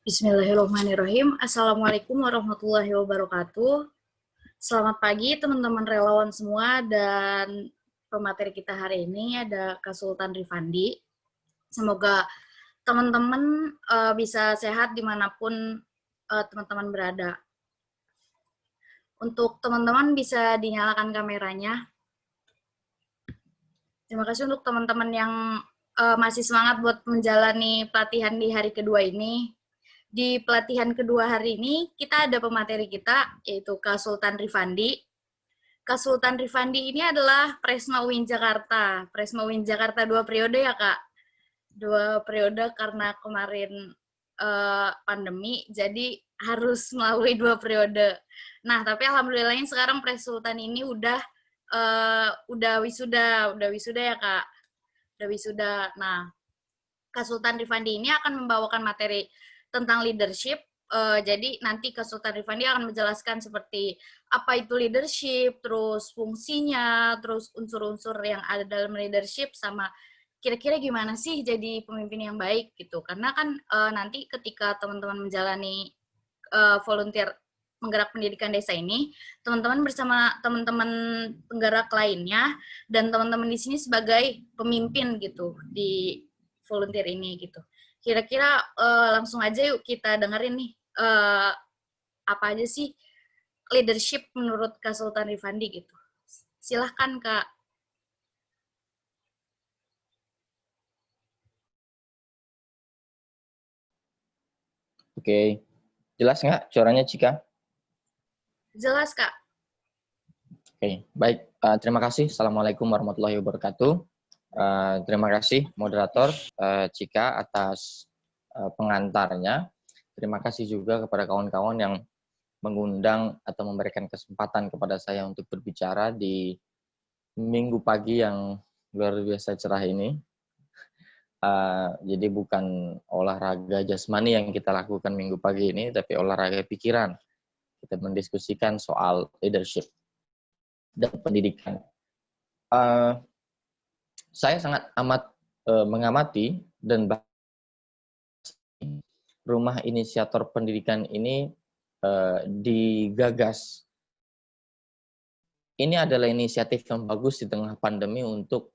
Bismillahirrahmanirrahim. Assalamualaikum warahmatullahi wabarakatuh. Selamat pagi teman-teman relawan semua, dan pemateri kita hari ini ada Kak Sultan Rifandi. Semoga teman-teman bisa sehat dimanapun teman-teman berada. Untuk teman-teman bisa dinyalakan kameranya. Terima kasih untuk teman-teman yang masih semangat buat menjalani pelatihan di hari kedua ini. Di pelatihan kedua hari ini, kita ada pemateri kita, yaitu Kak Sultan Rifandi. Kak Sultan Rifandi ini adalah Presma UIN Jakarta. Presma UIN Jakarta 2 periode ya, Kak? 2 periode karena kemarin pandemi, jadi harus melalui 2 periode. Nah, tapi alhamdulillahnya sekarang Pres Sultan ini udah wisuda ya, Kak? Udah wisuda. Nah, Kak Sultan Rifandi ini akan membawakan materi tentang leadership. Jadi nanti Kak Sultan Rifandi akan menjelaskan seperti apa itu leadership, terus fungsinya, terus unsur-unsur yang ada dalam leadership, sama kira-kira gimana sih jadi pemimpin yang baik gitu. Karena kan nanti ketika teman-teman menjalani volunteer penggerak pendidikan desa ini, teman-teman bersama teman-teman penggerak lainnya dan teman-teman di sini sebagai pemimpin gitu di volunteer ini gitu. Kira-kira langsung aja yuk kita dengerin nih apa aja sih leadership menurut Kak Sultan Rifandi gitu. Silahkan Kak. Oke, jelas nggak suaranya Cika? Jelas Kak. Oke, baik. Terima kasih. Assalamualaikum warahmatullahi wabarakatuh. Terima kasih moderator Cika atas pengantarnya. Terima kasih juga kepada kawan-kawan yang mengundang atau memberikan kesempatan kepada saya untuk berbicara di minggu pagi yang luar biasa cerah ini. Jadi bukan olahraga jasmani yang kita lakukan minggu pagi ini, tapi olahraga pikiran. Kita mendiskusikan soal leadership dan pendidikan. Saya sangat amat mengamati dan rumah inisiator pendidikan ini digagas. Ini adalah inisiatif yang bagus di tengah pandemi untuk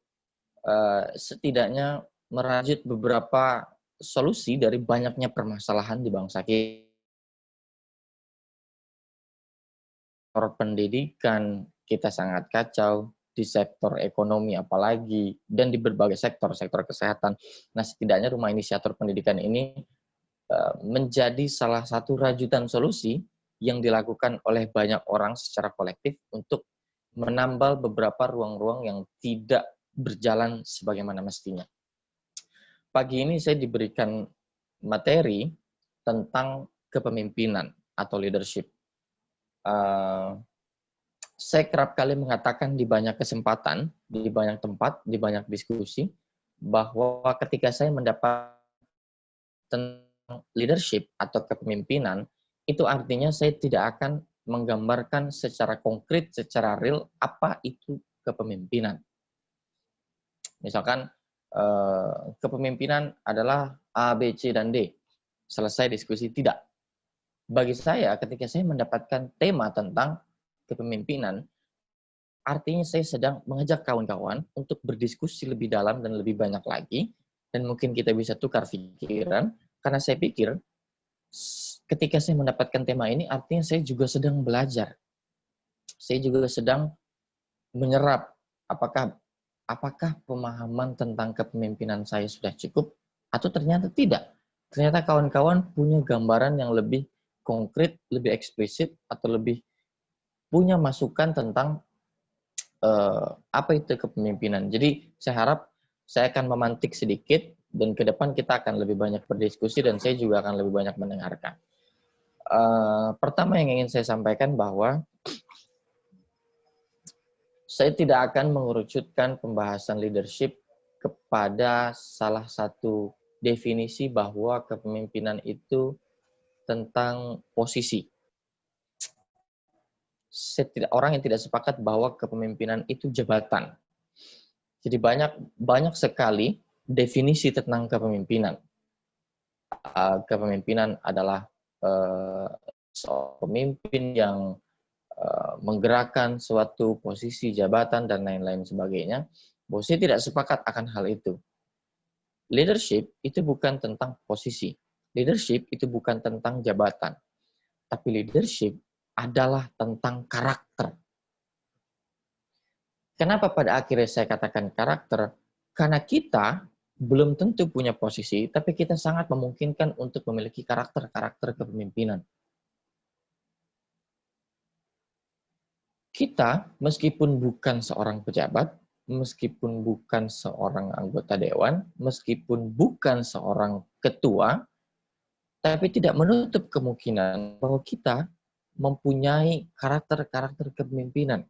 setidaknya merajut beberapa solusi dari banyaknya permasalahan di bangsa kita. Sektor pendidikan kita sangat kacau, di sektor ekonomi apalagi, dan di berbagai sektor kesehatan. Nah, setidaknya rumah inisiator pendidikan ini menjadi salah satu rajutan solusi yang dilakukan oleh banyak orang secara kolektif untuk menambal beberapa ruang-ruang yang tidak berjalan sebagaimana mestinya. Pagi ini saya diberikan materi tentang kepemimpinan atau leadership. Saya kerap kali mengatakan di banyak kesempatan, di banyak tempat, di banyak diskusi, bahwa ketika saya mendapat tentang leadership atau kepemimpinan, itu artinya saya tidak akan menggambarkan secara konkret, secara real, apa itu kepemimpinan. Misalkan, kepemimpinan adalah A, B, C, dan D. Selesai diskusi, tidak. Bagi saya, ketika saya mendapatkan tema tentang kepemimpinan, artinya saya sedang mengajak kawan-kawan untuk berdiskusi lebih dalam dan lebih banyak lagi, dan mungkin kita bisa tukar pikiran, karena saya pikir ketika saya mendapatkan tema ini, artinya saya juga sedang belajar. Saya juga sedang menyerap apakah pemahaman tentang kepemimpinan saya sudah cukup, atau ternyata tidak. Ternyata kawan-kawan punya gambaran yang lebih konkret, lebih eksplisit, atau lebih punya masukan tentang apa itu kepemimpinan. Jadi saya harap saya akan memantik sedikit, dan ke depan kita akan lebih banyak berdiskusi, dan saya juga akan lebih banyak mendengarkan. Pertama yang ingin saya sampaikan bahwa saya tidak akan mengerucutkan pembahasan leadership kepada salah satu definisi bahwa kepemimpinan itu tentang posisi. orang yang tidak sepakat bahwa kepemimpinan itu jabatan. Jadi banyak sekali definisi tentang kepemimpinan. Kepemimpinan adalah seorang pemimpin yang menggerakkan suatu posisi jabatan dan lain-lain sebagainya. Bahwa saya tidak sepakat akan hal itu. Leadership itu bukan tentang posisi. Leadership itu bukan tentang jabatan. Tapi leadership adalah tentang karakter. Kenapa pada akhirnya saya katakan karakter? Karena kita belum tentu punya posisi, tapi kita sangat memungkinkan untuk memiliki karakter-karakter kepemimpinan. Kita, meskipun bukan seorang pejabat, meskipun bukan seorang anggota dewan, meskipun bukan seorang ketua, tapi tidak menutup kemungkinan bahwa kita mempunyai karakter-karakter kepemimpinan.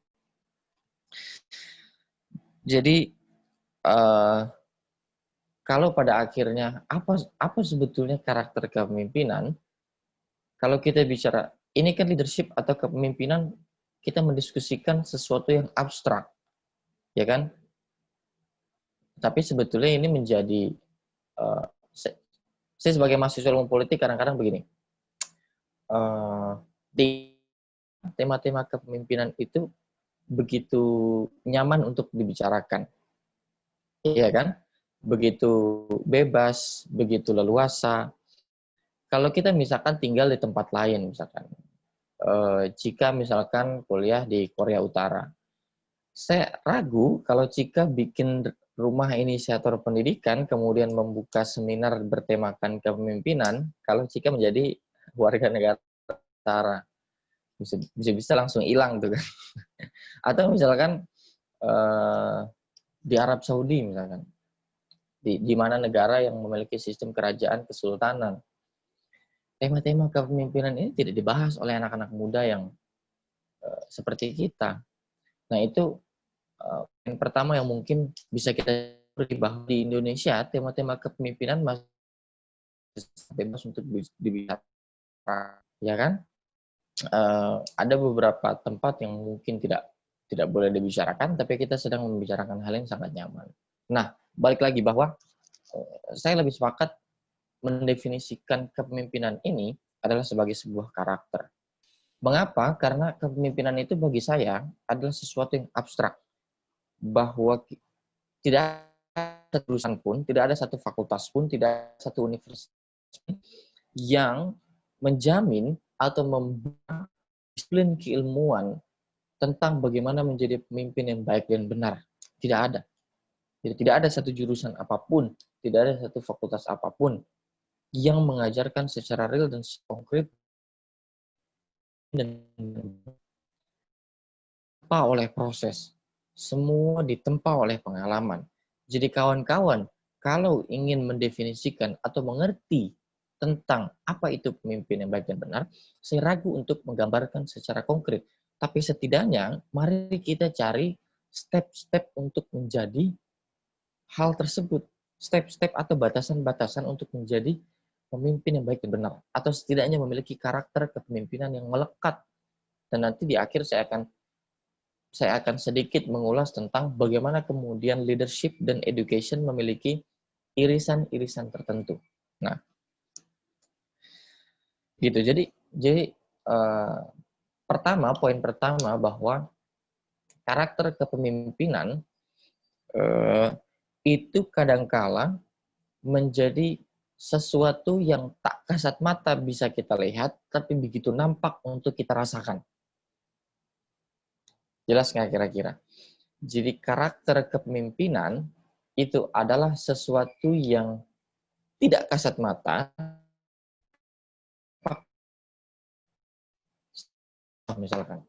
Jadi, kalau pada akhirnya apa sebetulnya karakter kepemimpinan? Kalau kita bicara, ini kan leadership atau kepemimpinan, kita mendiskusikan sesuatu yang abstrak, ya kan? Tapi sebetulnya ini menjadi, saya sebagai mahasiswa ilmu politik kadang-kadang begini, di tema-tema kepemimpinan itu begitu nyaman untuk dibicarakan, iya kan? Begitu bebas, begitu leluasa. Kalau kita misalkan tinggal di tempat lain, misalkan, Cika misalkan kuliah di Korea Utara, saya ragu kalau Cika bikin rumah inisiator pendidikan, kemudian membuka seminar bertemakan kepemimpinan, kalau Cika menjadi warga negara Utara. Bisa langsung hilang tuh kan. Atau misalkan di Arab Saudi misalkan, di mana negara yang memiliki sistem kerajaan kesultanan. Tema-tema kepemimpinan ini tidak dibahas oleh anak-anak muda yang seperti kita. Nah, itu yang pertama yang mungkin bisa kita bahas di Indonesia, tema-tema kepemimpinan masih bebas untuk dibicarakan, ya kan? Ada beberapa tempat yang mungkin tidak boleh dibicarakan, tapi kita sedang membicarakan hal yang sangat nyaman. Nah, balik lagi bahwa saya lebih sepakat mendefinisikan kepemimpinan ini adalah sebagai sebuah karakter. Mengapa? Karena kepemimpinan itu bagi saya adalah sesuatu yang abstrak. Bahwa tidak ada jurusan pun, tidak ada satu fakultas pun, tidak ada satu universitas yang menjamin atau membuat disiplin keilmuan tentang bagaimana menjadi pemimpin yang baik dan benar. Tidak ada. Jadi tidak ada satu jurusan apapun, tidak ada satu fakultas apapun yang mengajarkan secara real dan konkret dan ditempa oleh proses. Semua ditempa oleh pengalaman. Jadi kawan-kawan, kalau ingin mendefinisikan atau mengerti tentang apa itu pemimpin yang baik dan benar, saya ragu untuk menggambarkan secara konkret. Tapi setidaknya, mari kita cari step-step untuk menjadi hal tersebut. Step-step atau batasan-batasan untuk menjadi pemimpin yang baik dan benar, atau setidaknya memiliki karakter kepemimpinan yang melekat. Dan nanti di akhir saya akan sedikit mengulas tentang bagaimana kemudian leadership dan education memiliki irisan-irisan tertentu. Nah, gitu. Jadi poin pertama bahwa karakter kepemimpinan itu kadangkala menjadi sesuatu yang tak kasat mata bisa kita lihat, tapi begitu nampak untuk kita rasakan. Jelas nggak kira-kira? Jadi karakter kepemimpinan itu adalah sesuatu yang tidak kasat mata. Misalkan,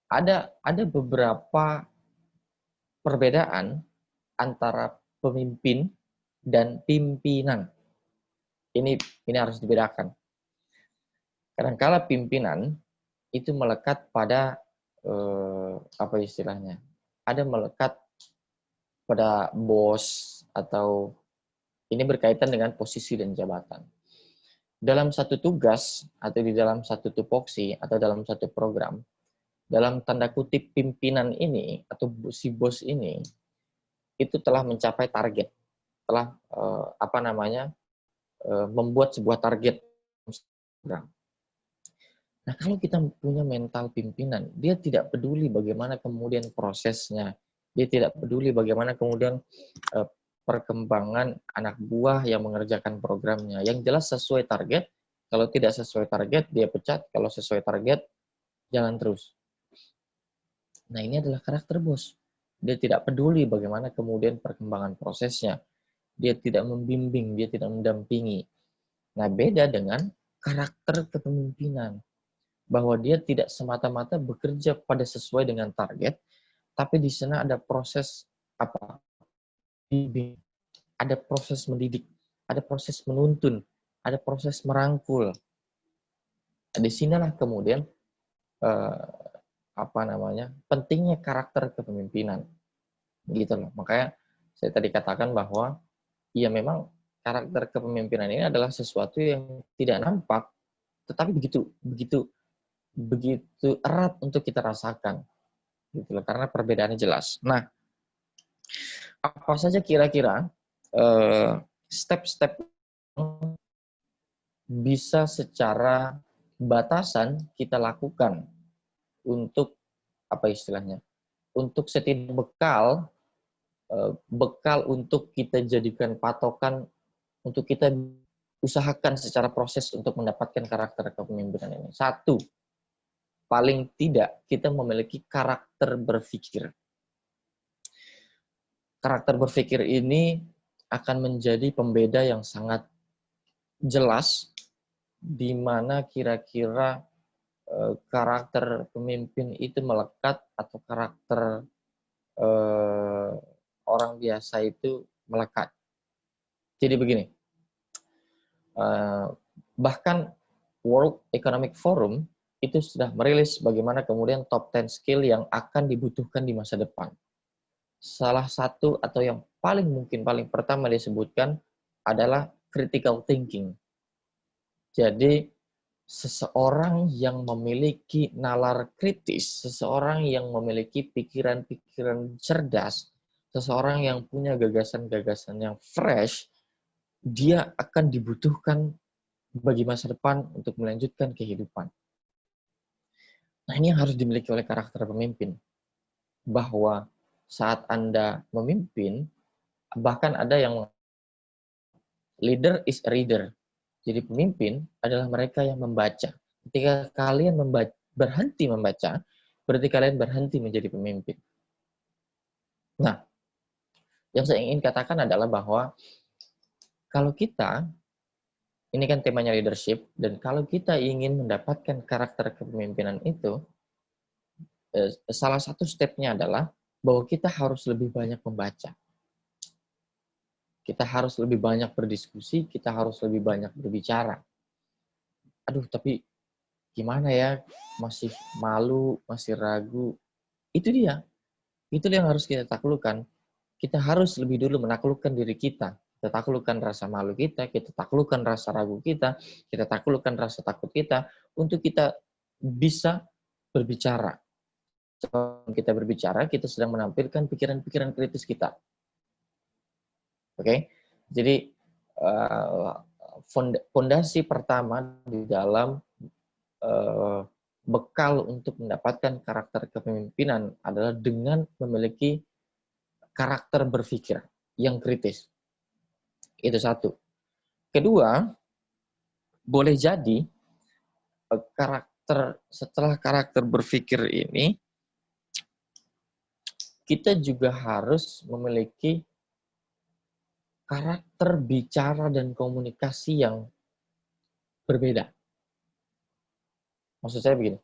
ada beberapa perbedaan antara pemimpin dan pimpinan. Ini harus dibedakan. Kadang-kala pimpinan itu melekat pada apa istilahnya? Ada melekat pada bos, atau ini berkaitan dengan posisi dan jabatan. dalam satu tugas atau di dalam satu tupoksi atau dalam satu program, dalam tanda kutip pimpinan ini atau si bos ini itu telah mencapai target, telah membuat sebuah target program. Nah, kalau kita punya mental pimpinan, dia tidak peduli bagaimana kemudian prosesnya, dia tidak peduli bagaimana kemudian perkembangan anak buah yang mengerjakan programnya. Yang jelas sesuai target, kalau tidak sesuai target, dia pecat, kalau sesuai target, jalan terus. Nah, ini adalah karakter bos. Dia tidak peduli bagaimana kemudian perkembangan prosesnya. Dia tidak membimbing, dia tidak mendampingi. Nah, beda dengan karakter kepemimpinan. Bahwa dia tidak semata-mata bekerja pada sesuai dengan target, tapi di sana ada proses bimbing, ada proses mendidik, ada proses menuntun, ada proses merangkul. Di sinilah kemudian pentingnya karakter kepemimpinan, gitu loh. Makanya saya tadi katakan bahwa ya memang karakter kepemimpinan ini adalah sesuatu yang tidak nampak, tetapi begitu erat untuk kita rasakan, gitu loh, karena perbedaannya jelas. Nah, apa saja kira-kira step-step bisa secara batasan kita lakukan untuk apa istilahnya? Untuk setidaknya bekal untuk kita jadikan patokan untuk kita usahakan secara proses untuk mendapatkan karakter kepemimpinan ini. Satu, paling tidak kita memiliki karakter berpikir. Karakter berpikir ini akan menjadi pembeda yang sangat jelas di mana kira-kira karakter pemimpin itu melekat atau karakter orang biasa itu melekat. Jadi begini, bahkan World Economic Forum itu sudah merilis bagaimana kemudian top 10 skill yang akan dibutuhkan di masa depan. Salah satu atau yang paling pertama disebutkan adalah critical thinking. Jadi seseorang yang memiliki nalar kritis, seseorang yang memiliki pikiran-pikiran cerdas, seseorang yang punya gagasan-gagasan yang fresh, dia akan dibutuhkan bagi masa depan untuk melanjutkan kehidupan. Nah, ini yang harus dimiliki oleh karakter pemimpin. Bahwa saat Anda memimpin, bahkan ada yang leader is a reader. Jadi pemimpin adalah mereka yang membaca. Ketika kalian berhenti membaca, berarti kalian berhenti menjadi pemimpin. Nah, yang saya ingin katakan adalah bahwa kalau kita, ini kan temanya leadership, dan kalau kita ingin mendapatkan karakter kepemimpinan itu, salah satu stepnya adalah bahwa kita harus lebih banyak membaca. Kita harus lebih banyak berdiskusi, kita harus lebih banyak berbicara. Aduh, tapi gimana ya? Masih malu, masih ragu. Itu dia. Itu yang harus kita taklukkan. Kita harus lebih dulu menaklukkan diri kita. Kita taklukkan rasa malu kita taklukkan rasa ragu kita taklukkan rasa takut kita, untuk kita bisa berbicara. Sebelum kita berbicara, kita sedang menampilkan pikiran-pikiran kritis kita. Oke, jadi fondasi pertama di dalam bekal untuk mendapatkan karakter kepemimpinan adalah dengan memiliki karakter berpikir yang kritis. Itu satu. Kedua, boleh jadi setelah karakter berpikir ini, kita juga harus memiliki karakter bicara dan komunikasi yang berbeda. Maksud saya begini,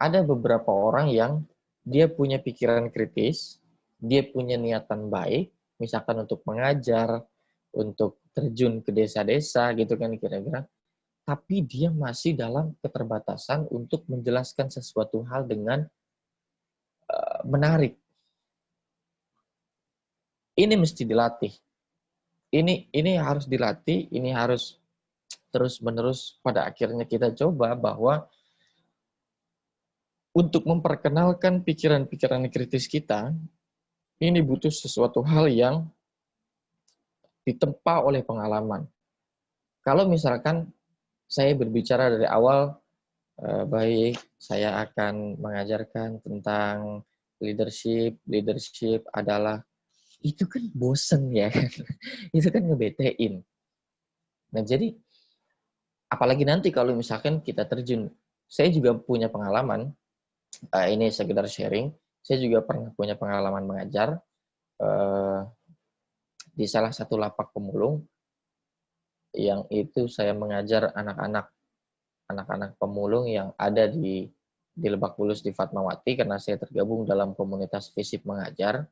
ada beberapa orang yang dia punya pikiran kritis, dia punya niatan baik, misalkan untuk mengajar, untuk terjun ke desa-desa gitu kan kira-kira, tapi dia masih dalam keterbatasan untuk menjelaskan sesuatu hal dengan menarik. Ini mesti dilatih. Ini harus dilatih, ini harus terus-menerus pada akhirnya kita coba bahwa untuk memperkenalkan pikiran-pikiran kritis kita, ini butuh sesuatu hal yang ditempa oleh pengalaman. Kalau misalkan saya berbicara dari awal, baik, saya akan mengajarkan tentang leadership. Leadership adalah, itu kan bosen ya kan? Itu kan ngebetein. Nah, jadi apalagi nanti kalau misalkan kita terjun, saya juga punya pengalaman, ini sekedar sharing, saya juga pernah punya pengalaman mengajar di salah satu lapak pemulung, yang itu saya mengajar anak-anak pemulung yang ada di Lebak Bulus di Fatmawati, karena saya tergabung dalam komunitas FISIP mengajar.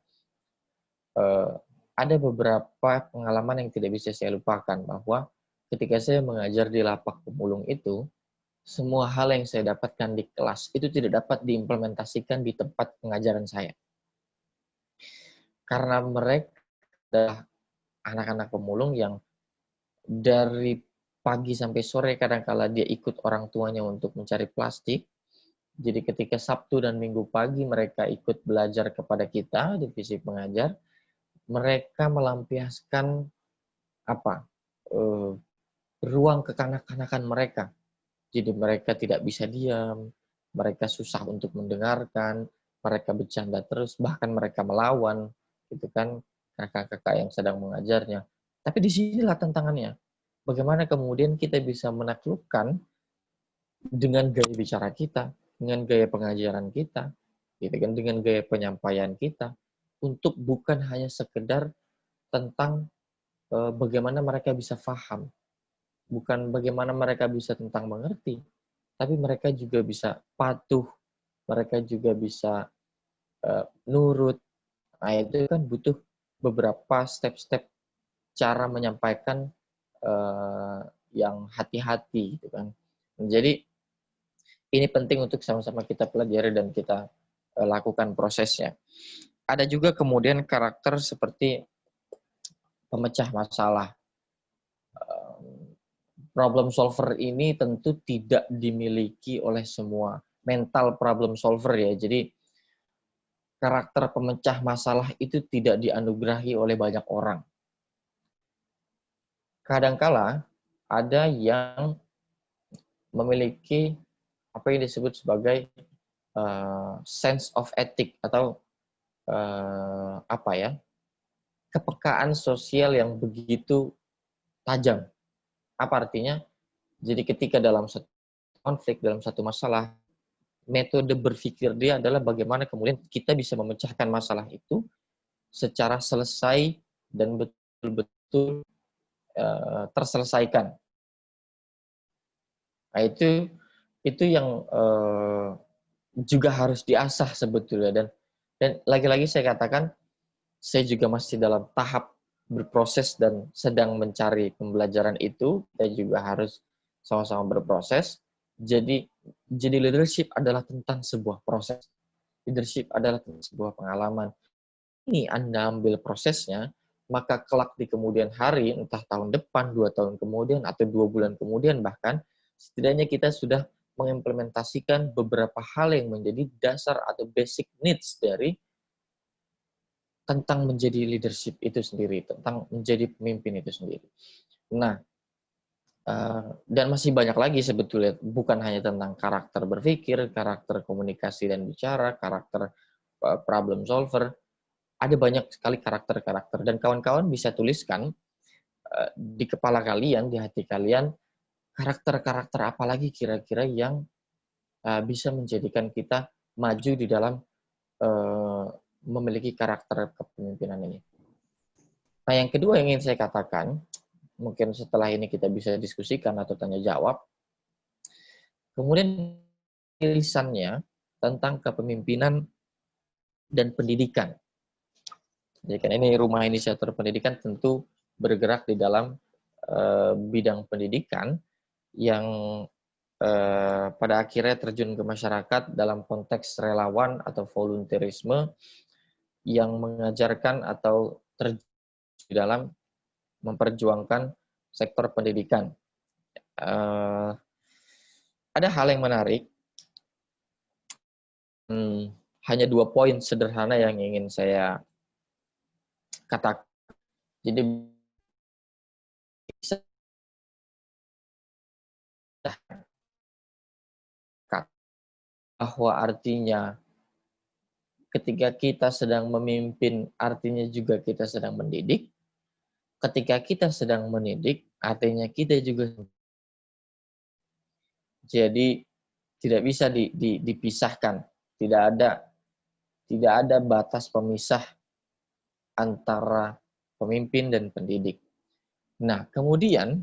Ada beberapa pengalaman yang tidak bisa saya lupakan, bahwa ketika saya mengajar di lapak pemulung itu, semua hal yang saya dapatkan di kelas itu tidak dapat diimplementasikan di tempat pengajaran saya. Karena mereka adalah anak-anak pemulung yang dari pagi sampai sore kadang-kala dia ikut orang tuanya untuk mencari plastik. Jadi ketika Sabtu dan Minggu pagi mereka ikut belajar kepada kita, divisi pengajar, mereka melampiaskan ruang kekanak-kanakan mereka. Jadi mereka tidak bisa diam, mereka susah untuk mendengarkan, mereka bercanda terus, bahkan mereka melawan, gitu kan, kakak-kakak yang sedang mengajarnya. Tapi disinilah tantangannya. Bagaimana kemudian kita bisa menaklukkan dengan gaya bicara kita, dengan gaya pengajaran kita, gitu kan, dengan gaya penyampaian kita, untuk bukan hanya sekedar tentang bagaimana mereka bisa paham, bukan bagaimana mereka bisa tentang mengerti, tapi mereka juga bisa patuh, mereka juga bisa nurut. Nah, itu kan butuh beberapa step-step cara menyampaikan yang hati-hati, gitu kan. Jadi ini penting untuk sama-sama kita pelajari dan kita lakukan prosesnya. Ada juga kemudian karakter seperti pemecah masalah. Problem solver ini tentu tidak dimiliki oleh semua mental problem solver ya. Jadi karakter pemecah masalah itu tidak dianugerahi oleh banyak orang. Kadangkala ada yang memiliki apa yang disebut sebagai sense of ethic, atau kepekaan sosial yang begitu tajam. Apa artinya? Jadi ketika dalam satu konflik, dalam satu masalah, metode berpikir dia adalah bagaimana kemudian kita bisa memecahkan masalah itu secara selesai dan betul-betul terselesaikan. Nah, itu yang juga harus diasah sebetulnya, dan lagi-lagi saya katakan, saya juga masih dalam tahap berproses dan sedang mencari pembelajaran itu. Kita juga harus sama-sama berproses. Jadi leadership adalah tentang sebuah proses. Leadership adalah tentang sebuah pengalaman. Ini Anda ambil prosesnya, maka kelak di kemudian hari, entah tahun depan, 2 tahun kemudian, atau 2 bulan kemudian bahkan, setidaknya kita sudah mengimplementasikan beberapa hal yang menjadi dasar atau basic needs dari tentang menjadi leadership itu sendiri, tentang menjadi pemimpin itu sendiri. Nah, dan masih banyak lagi sebetulnya, bukan hanya tentang karakter berpikir, karakter komunikasi dan bicara, karakter problem solver, ada banyak sekali karakter-karakter, dan kawan-kawan bisa tuliskan di kepala kalian, di hati kalian, karakter-karakter apa lagi kira-kira yang bisa menjadikan kita maju di dalam memiliki karakter kepemimpinan ini. Nah, yang kedua yang ingin saya katakan, mungkin setelah ini kita bisa diskusikan atau tanya jawab, kemudian tulisannya tentang kepemimpinan dan pendidikan. Jadi kan ini Rumah Inisiator Pendidikan tentu bergerak di dalam bidang pendidikan yang pada akhirnya terjun ke masyarakat dalam konteks relawan atau volunteerisme yang mengajarkan atau terjun di dalam memperjuangkan sektor pendidikan. Eh, ada hal yang menarik. Hanya 2 poin sederhana yang ingin saya katakan. Jadi bisa bahwa artinya ketika kita sedang memimpin, artinya juga kita sedang mendidik. Ketika kita sedang mendidik, artinya kita juga. Jadi tidak bisa dipisahkan. Tidak ada batas pemisah antara pemimpin dan pendidik. Nah, kemudian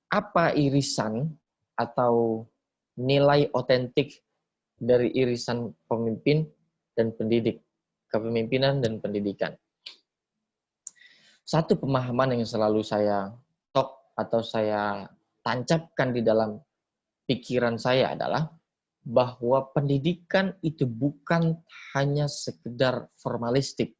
apa irisan atau nilai otentik dari irisan pemimpin dan pendidik, kepemimpinan dan pendidikan? Satu pemahaman yang selalu saya atau saya tancapkan di dalam pikiran saya adalah bahwa pendidikan itu bukan hanya sekedar formalistik.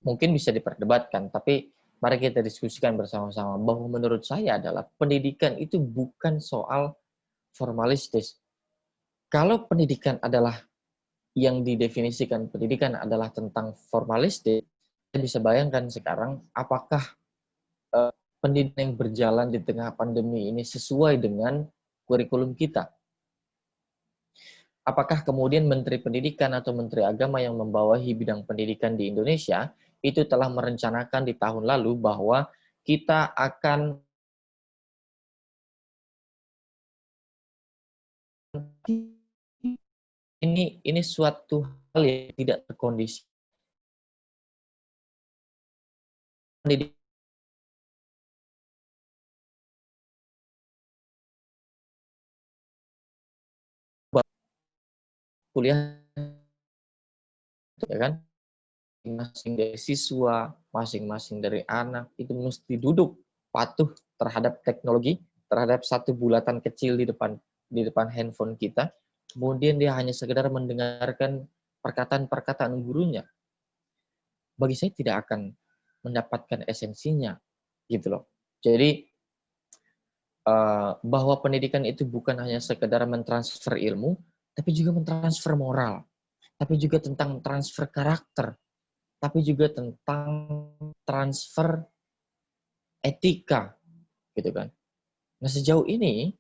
Mungkin bisa diperdebatkan, tapi mari kita diskusikan bersama-sama bahwa menurut saya adalah pendidikan itu bukan soal formalistis. Kalau pendidikan adalah yang didefinisikan pendidikan adalah tentang formalistik, saya bisa bayangkan sekarang apakah pendidikan yang berjalan di tengah pandemi ini sesuai dengan kurikulum kita. Apakah kemudian Menteri Pendidikan atau Menteri Agama yang membawahi bidang pendidikan di Indonesia itu telah merencanakan di tahun lalu bahwa kita akan ini suatu hal yang tidak terkondisi. Pendidikan kuliah, ya kan? Masing-masing dari siswa, masing-masing dari anak itu mesti duduk patuh terhadap teknologi, terhadap satu bulatan kecil di depan handphone kita. Kemudian dia hanya sekedar mendengarkan perkataan-perkataan gurunya. Bagi saya tidak akan mendapatkan esensinya, gitu loh. Jadi bahwa pendidikan itu bukan hanya sekedar mentransfer ilmu, tapi juga mentransfer moral, tapi juga tentang transfer karakter, tapi juga tentang transfer etika, gitu kan. Nah, sejauh ini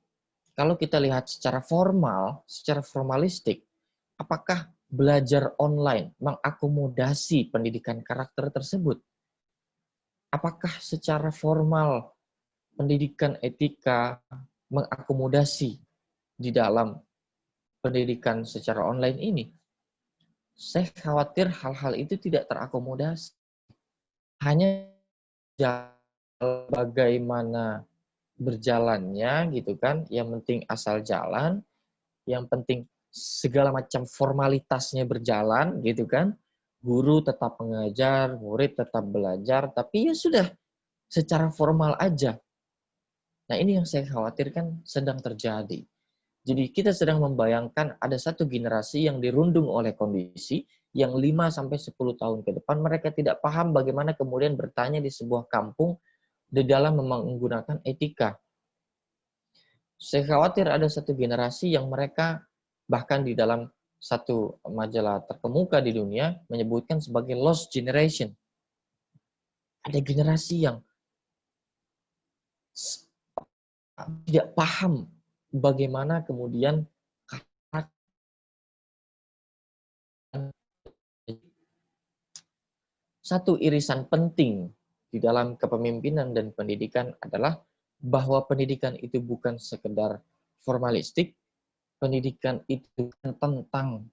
kalau kita lihat secara formal, secara formalistik, apakah belajar online mengakomodasi pendidikan karakter tersebut? Apakah secara formal pendidikan etika mengakomodasi di dalam pendidikan secara online ini? Saya khawatir hal-hal itu tidak terakomodasi. Hanya bagaimana berjalannya gitu kan, yang penting asal jalan, yang penting segala macam formalitasnya berjalan gitu kan, guru tetap mengajar, murid tetap belajar, tapi ya sudah secara formal aja. Nah, ini yang saya khawatirkan sedang terjadi. Jadi kita sedang membayangkan ada satu generasi yang dirundung oleh kondisi yang 5-10 tahun ke depan mereka tidak paham bagaimana kemudian bertanya di sebuah kampung di dalam menggunakan etika. Saya khawatir ada satu generasi yang mereka bahkan di dalam satu majalah terkemuka di dunia menyebutkan sebagai lost generation. Ada generasi yang tidak paham bagaimana kemudian satu irisan penting di dalam kepemimpinan dan pendidikan adalah bahwa pendidikan itu bukan sekedar formalistik, pendidikan itu tentang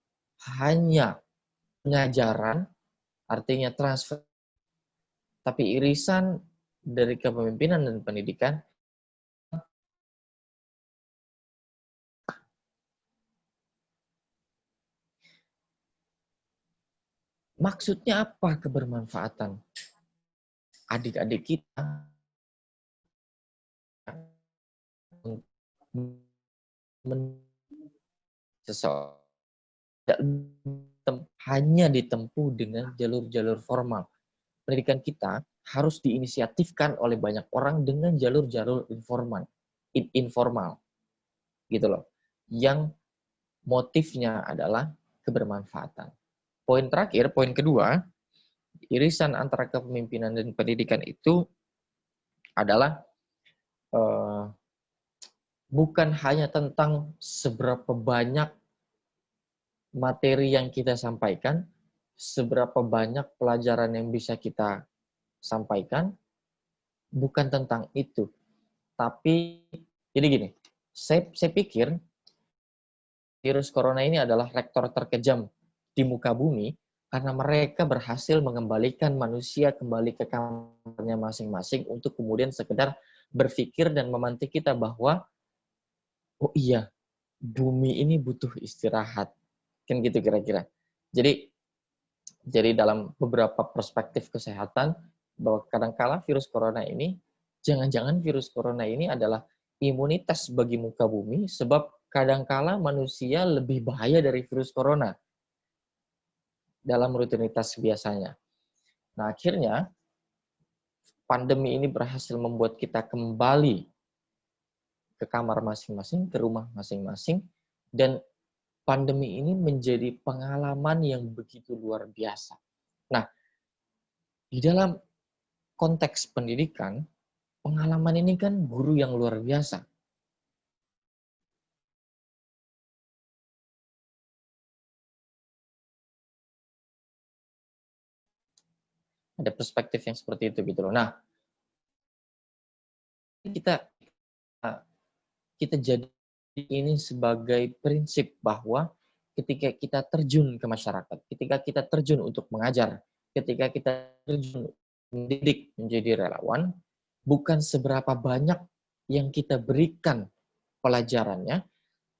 hanya pengajaran, artinya transfer, tapi irisan dari kepemimpinan dan pendidikan maksudnya apa kebermanfaatan? Adik-adik kita hanya ditempuh dengan jalur-jalur formal. Pendidikan kita harus diinisiatifkan oleh banyak orang dengan jalur-jalur informal gitu loh, yang motifnya adalah kebermanfaatan. Poin terakhir, poin kedua, irisan antara kepemimpinan dan pendidikan itu adalah bukan hanya tentang seberapa banyak materi yang kita sampaikan, seberapa banyak pelajaran yang bisa kita sampaikan, bukan tentang itu. Tapi, jadi gini, saya pikir virus corona ini adalah rektor terkejam di muka bumi karena mereka berhasil mengembalikan manusia kembali ke kamarnya masing-masing untuk kemudian sekedar berpikir dan memantik kita bahwa, oh iya, bumi ini butuh istirahat. Kan gitu kira-kira. Jadi dalam beberapa perspektif kesehatan, bahwa kadangkala virus corona ini, jangan-jangan virus corona ini adalah imunitas bagi muka bumi, sebab kadangkala manusia lebih bahaya dari virus corona dalam rutinitas biasanya. Nah, akhirnya pandemi ini berhasil membuat kita kembali ke kamar masing-masing, ke rumah masing-masing, dan pandemi ini menjadi pengalaman yang begitu luar biasa. Nah, di dalam konteks pendidikan, pengalaman ini kan guru yang luar biasa. Ada perspektif yang seperti itu gitu loh. Nah, kita kita jadi ini sebagai prinsip bahwa ketika kita terjun ke masyarakat, ketika kita terjun untuk mengajar, ketika kita terjun mendidik menjadi relawan, bukan seberapa banyak yang kita berikan pelajarannya,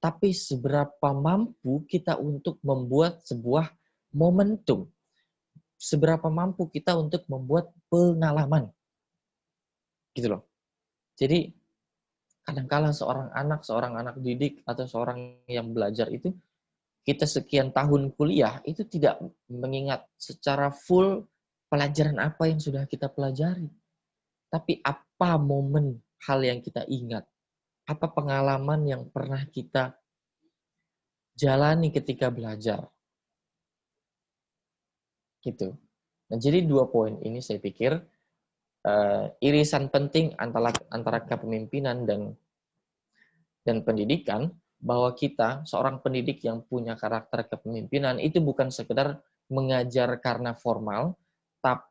tapi seberapa mampu kita untuk membuat sebuah momentum, seberapa mampu kita untuk membuat pengalaman. Gitu loh. Jadi kadangkala seorang anak didik atau seorang yang belajar itu, kita sekian tahun kuliah itu tidak mengingat secara full pelajaran apa yang sudah kita pelajari. Tapi apa momen hal yang kita ingat? Apa pengalaman yang pernah kita jalani ketika belajar? Gitu. Nah, jadi 2 poin ini saya pikir irisan penting antara kepemimpinan dan pendidikan, bahwa kita seorang pendidik yang punya karakter kepemimpinan itu bukan sekedar mengajar karena formal, tapi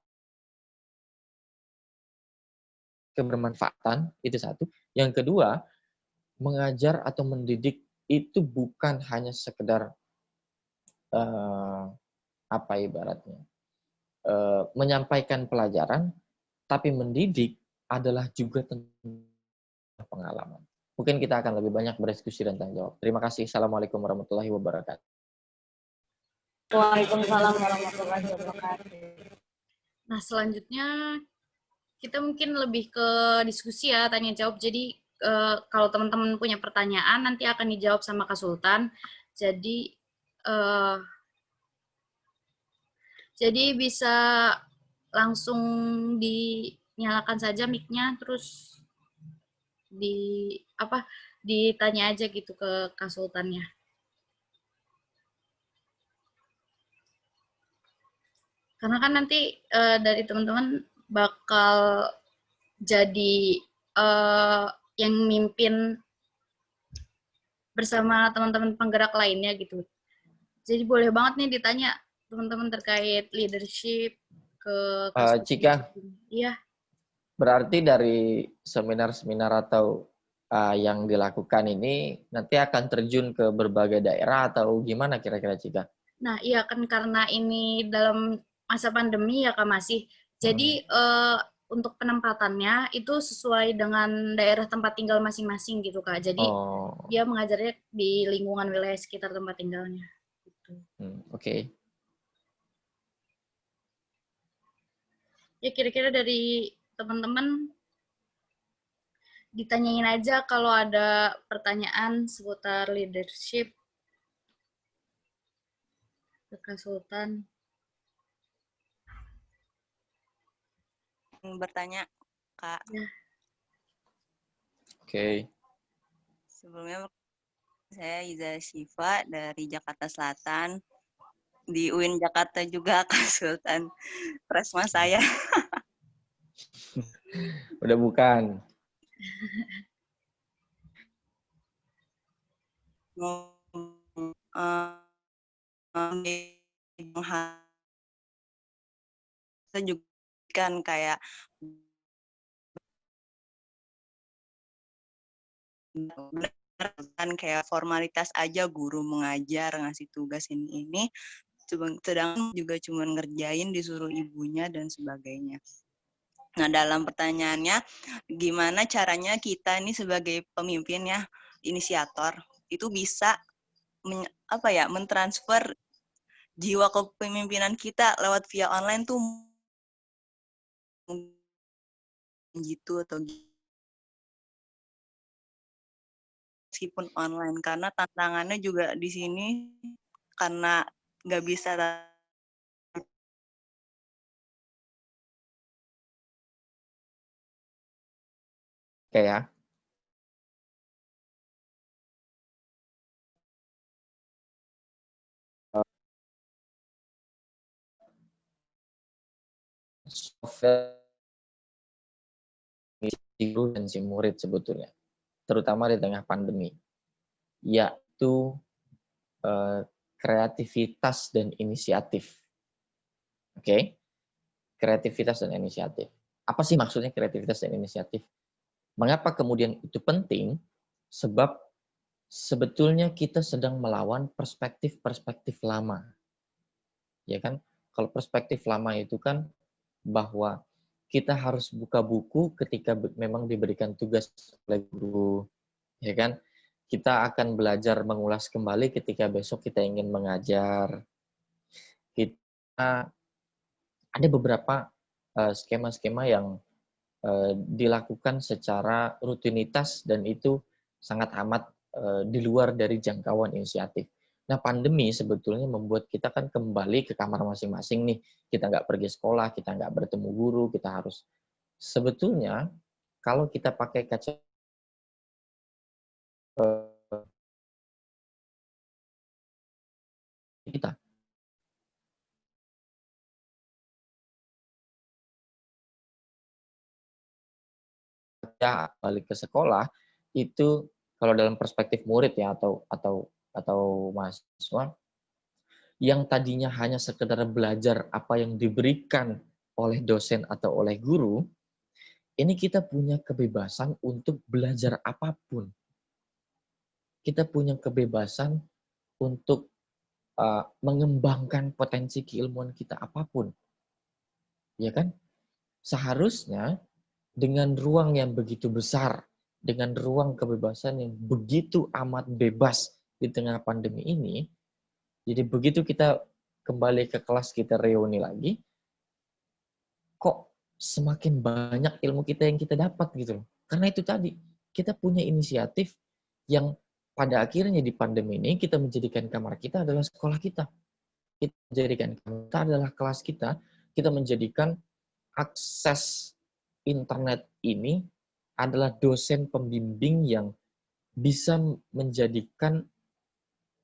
kebermanfaatan itu satu. Yang kedua, mengajar atau mendidik itu bukan hanya sekedar eh, apa ibaratnya menyampaikan pelajaran, tapi mendidik adalah juga tentang pengalaman. Mungkin kita akan lebih banyak berdiskusi dan tanya jawab. Terima kasih. Assalamualaikum warahmatullahi wabarakatuh. Waalaikumsalam warahmatullahi wabarakatuh. Nah, selanjutnya kita mungkin lebih ke diskusi ya, tanya jawab. Jadi kalau teman-teman punya pertanyaan nanti akan dijawab sama Kak Sultan. Jadi bisa langsung dinyalakan saja mic-nya, terus ditanya aja gitu ke Kak Sultannya. Karena kan nanti dari teman-teman bakal jadi yang mimpin bersama teman-teman penggerak lainnya gitu. Jadi boleh banget nih ditanya teman-teman terkait leadership ke Cika, iya. berarti dari seminar-seminar atau yang dilakukan ini nanti akan terjun ke berbagai daerah atau gimana kira-kira Cika? Nah, iya kan karena ini dalam masa pandemi ya Kak masih. Jadi untuk penempatannya itu sesuai dengan daerah tempat tinggal masing-masing gitu Kak. Jadi dia mengajarnya di lingkungan wilayah sekitar tempat tinggalnya. Gitu. Oke. Ya kira-kira dari teman-teman ditanyain aja kalau ada pertanyaan seputar leadership ke Kak Sultan. bertanya, Kak. Oke. Sebelumnya saya Iza Syifa dari Jakarta Selatan. Di UIN Jakarta juga konsultan Resma saya. Udah bukan. Kita juga kan kayak kan kayak formalitas aja guru mengajar ngasih tugas ini sedangkan juga cuma ngerjain disuruh ibunya dan sebagainya. Nah, dalam pertanyaannya gimana caranya kita ini sebagai pemimpin ya, inisiator itu bisa mentransfer jiwa kepemimpinan kita lewat via online tuh gitu atau meskipun online karena tantangannya juga di sini karena nggak bisa Oke ya. Software si guru dan si murid sebetulnya, terutama di tengah pandemi, yaitu kreativitas dan inisiatif. Oke? Kreativitas dan inisiatif. Apa sih maksudnya kreativitas dan inisiatif? Mengapa kemudian itu penting? Sebab sebetulnya kita sedang melawan perspektif-perspektif lama. Ya kan? Kalau perspektif lama itu kan bahwa kita harus buka buku ketika memang diberikan tugas oleh guru, ya kan? Kita akan belajar mengulas kembali ketika besok kita ingin mengajar. Kita ada beberapa skema-skema yang dilakukan secara rutinitas dan itu sangat amat di luar dari jangkauan inisiatif. Nah, pandemi sebetulnya membuat kita kan kembali ke kamar masing-masing nih. Kita nggak pergi sekolah, kita nggak bertemu guru, kita harus sebetulnya kalau kita pakai kaca kita balik ke sekolah itu kalau dalam perspektif murid ya atau mahasiswa yang tadinya hanya sekedar belajar apa yang diberikan oleh dosen atau oleh guru, ini kita punya kebebasan untuk belajar apapun. Kita punya kebebasan untuk mengembangkan potensi keilmuan kita apapun. Ya kan? Seharusnya dengan ruang yang begitu besar, dengan ruang kebebasan yang begitu amat bebas di tengah pandemi ini, jadi begitu kita kembali ke kelas, kita reuni lagi, kok semakin banyak ilmu kita yang kita dapat gitu loh. Karena itu tadi, kita punya inisiatif yang pada akhirnya di pandemi ini kita menjadikan kamar kita adalah sekolah kita. Kita menjadikan kamar kita adalah kelas kita menjadikan akses internet ini adalah dosen pembimbing yang bisa menjadikan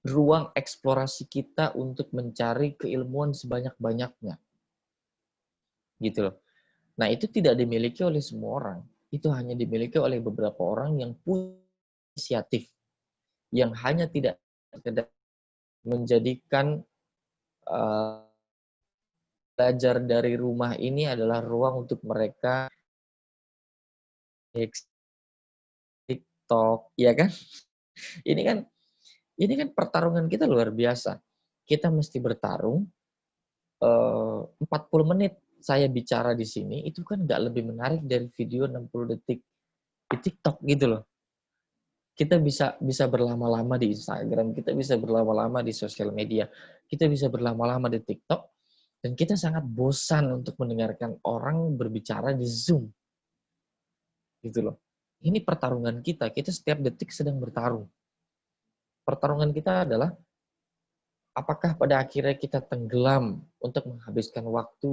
ruang eksplorasi kita untuk mencari keilmuan sebanyak-banyaknya. Gitu loh. Nah, itu tidak dimiliki oleh semua orang. Itu hanya dimiliki oleh beberapa orang yang punya inisiatif. Yang hanya tidak sekedar menjadikan belajar dari rumah ini adalah ruang untuk mereka TikTok, ya kan? Ini kan pertarungan kita luar biasa. Kita mesti bertarung 40 menit saya bicara di sini, itu kan nggak lebih menarik dari video 60 detik di TikTok gitu loh. Kita bisa berlama-lama di Instagram, kita bisa berlama-lama di sosial media, kita bisa berlama-lama di TikTok, dan kita sangat bosan untuk mendengarkan orang berbicara di Zoom. Gitu loh. Ini pertarungan kita setiap detik sedang bertarung. Pertarungan kita adalah apakah pada akhirnya kita tenggelam untuk menghabiskan waktu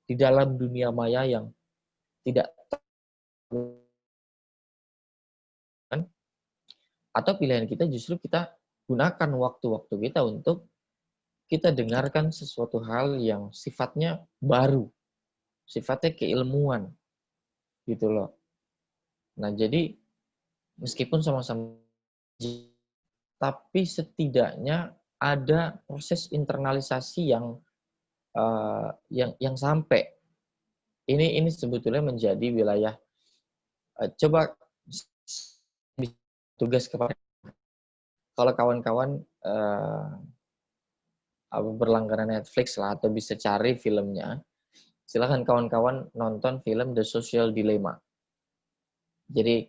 di dalam dunia maya yang tidak atau pilihan kita justru kita gunakan waktu-waktu kita untuk kita dengarkan sesuatu hal yang sifatnya baru, sifatnya keilmuan, gitu loh. Nah, jadi meskipun sama-sama, tapi setidaknya ada proses internalisasi yang sampai. Ini sebetulnya menjadi wilayah coba tugas kepada kalau kawan-kawan berlangganan Netflix lah atau bisa cari filmnya, silahkan kawan-kawan nonton film The Social Dilemma. Jadi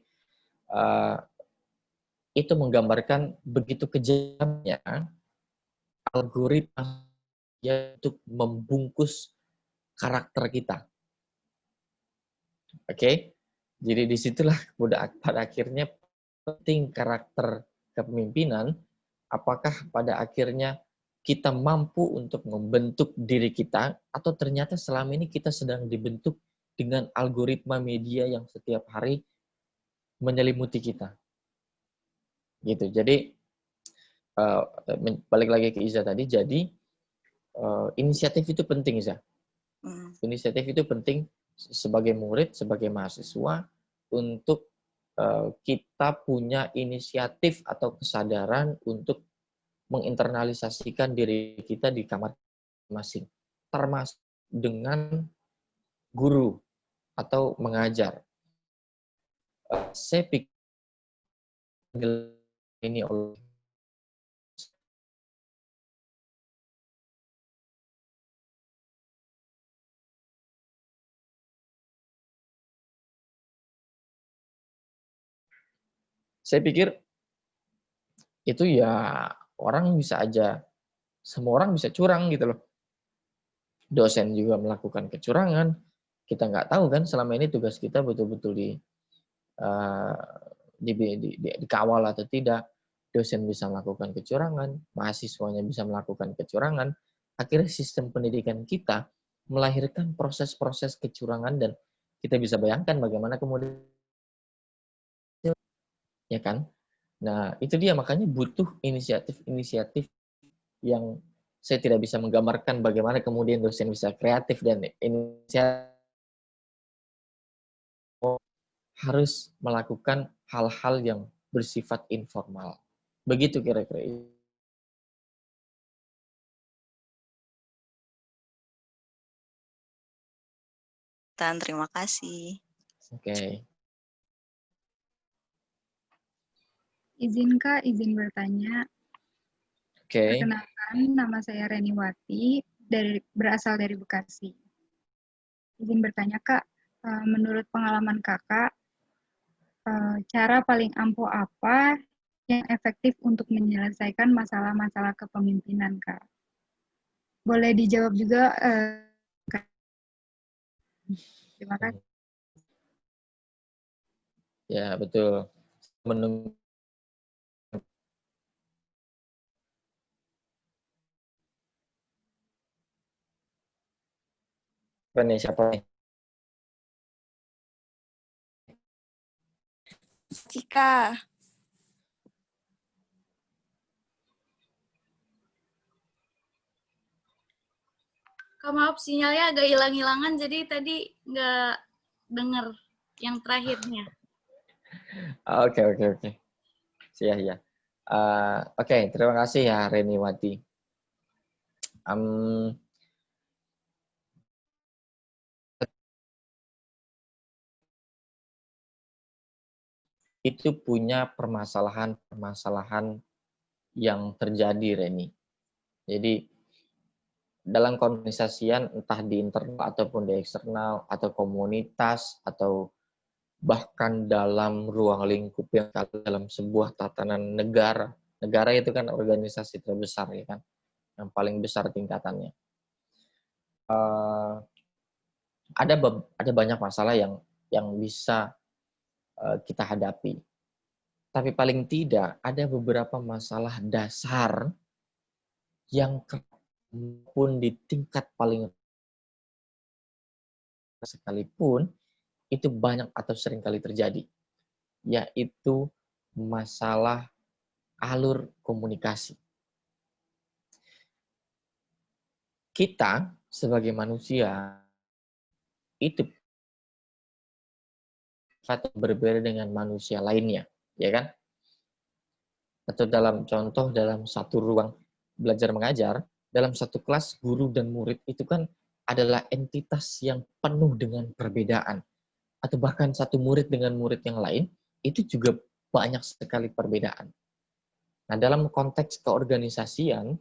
itu menggambarkan begitu kejamnya algoritma untuk membungkus karakter kita. Oke? Jadi disitulah pada akhirnya penting karakter kepemimpinan, apakah pada akhirnya kita mampu untuk membentuk diri kita, atau ternyata selama ini kita sedang dibentuk dengan algoritma media yang setiap hari menyelimuti kita. Gitu. Jadi balik lagi ke Iza tadi, jadi inisiatif itu penting, Iza. Inisiatif itu penting sebagai murid, sebagai mahasiswa, untuk kita punya inisiatif atau kesadaran untuk menginternalisasikan diri kita di kamar masing, termasuk dengan guru atau mengajar. Saya pikir ini saya pikir itu ya orang bisa aja, semua orang bisa curang gitu loh. Dosen juga melakukan kecurangan. Kita nggak tahu kan selama ini tugas kita betul-betul dikawal atau tidak. Dosen bisa melakukan kecurangan, mahasiswanya bisa melakukan kecurangan. Akhirnya sistem pendidikan kita melahirkan proses-proses kecurangan dan kita bisa bayangkan bagaimana kemudian, ya kan? Nah, itu dia makanya butuh inisiatif-inisiatif yang saya tidak bisa menggambarkan bagaimana kemudian dosen bisa kreatif dan inisiatif harus melakukan hal-hal yang bersifat informal. Begitu kira-kira. Terima kasih. Oke. Izin Kak, izin bertanya. Oke. Perkenalkan, nama saya Reniwati, berasal dari Bekasi. Izin bertanya Kak, menurut pengalaman Kakak, cara paling ampuh apa yang efektif untuk menyelesaikan masalah-masalah kepemimpinan, Kak? Boleh dijawab juga, Kak. Terima kasih. Ya, betul. Menunggu apa nih, siapa nih? Cika. Kak, maaf sinyalnya agak hilang-hilangan, jadi tadi nggak dengar yang terakhirnya. Oke. Ya. Oke, terima kasih ya Reniwati. Itu punya permasalahan yang terjadi, Reni. Jadi dalam komunikasian entah di internal ataupun di eksternal atau komunitas atau bahkan dalam ruang lingkup yang dalam sebuah tatanan negara. Negara itu kan organisasi terbesar ya kan, yang paling besar tingkatannya. Ada banyak masalah yang bisa kita hadapi. Tapi paling tidak ada beberapa masalah dasar yang pun di tingkat paling sekalipun itu banyak atau sering kali terjadi, yaitu masalah alur komunikasi. Kita sebagai manusia itu berbeda dengan manusia lainnya, ya kan? Atau dalam contoh dalam satu ruang belajar mengajar, dalam satu kelas guru dan murid itu kan adalah entitas yang penuh dengan perbedaan. Atau bahkan satu murid dengan murid yang lain, itu juga banyak sekali perbedaan. Nah, dalam konteks keorganisasian,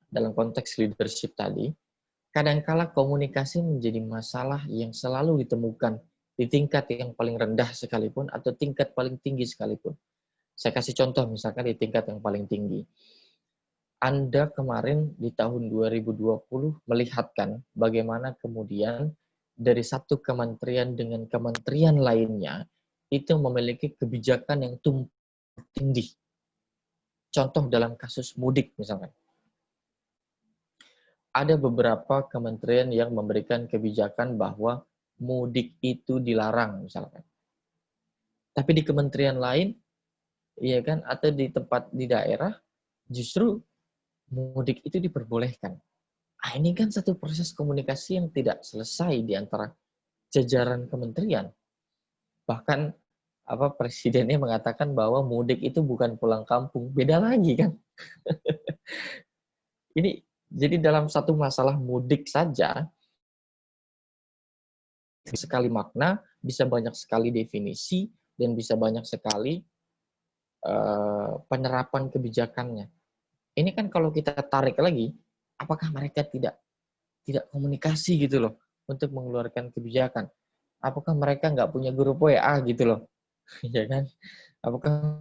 dalam konteks leadership tadi, kadangkala komunikasi menjadi masalah yang selalu ditemukan di tingkat yang paling rendah sekalipun atau tingkat paling tinggi sekalipun. Saya kasih contoh misalkan di tingkat yang paling tinggi. Anda kemarin di tahun 2020 melihatkan bagaimana kemudian dari satu kementerian dengan kementerian lainnya itu memiliki kebijakan yang tumpang tindih. Contoh dalam kasus mudik misalkan. Ada beberapa kementerian yang memberikan kebijakan bahwa mudik itu dilarang misalkan. Tapi di kementerian lain, ya kan, atau di tempat di daerah justru mudik itu diperbolehkan. Ah, ini kan satu proses komunikasi yang tidak selesai di antara jajaran kementerian. Bahkan presidennya mengatakan bahwa mudik itu bukan pulang kampung, beda lagi kan. Ini jadi dalam satu masalah mudik saja sekali makna, bisa banyak sekali definisi dan bisa banyak sekali penerapan kebijakannya. Ini kan kalau kita tarik lagi, apakah mereka tidak komunikasi gitu loh untuk mengeluarkan kebijakan? Apakah mereka nggak punya grup WA gitu loh? Ya kan? Apakah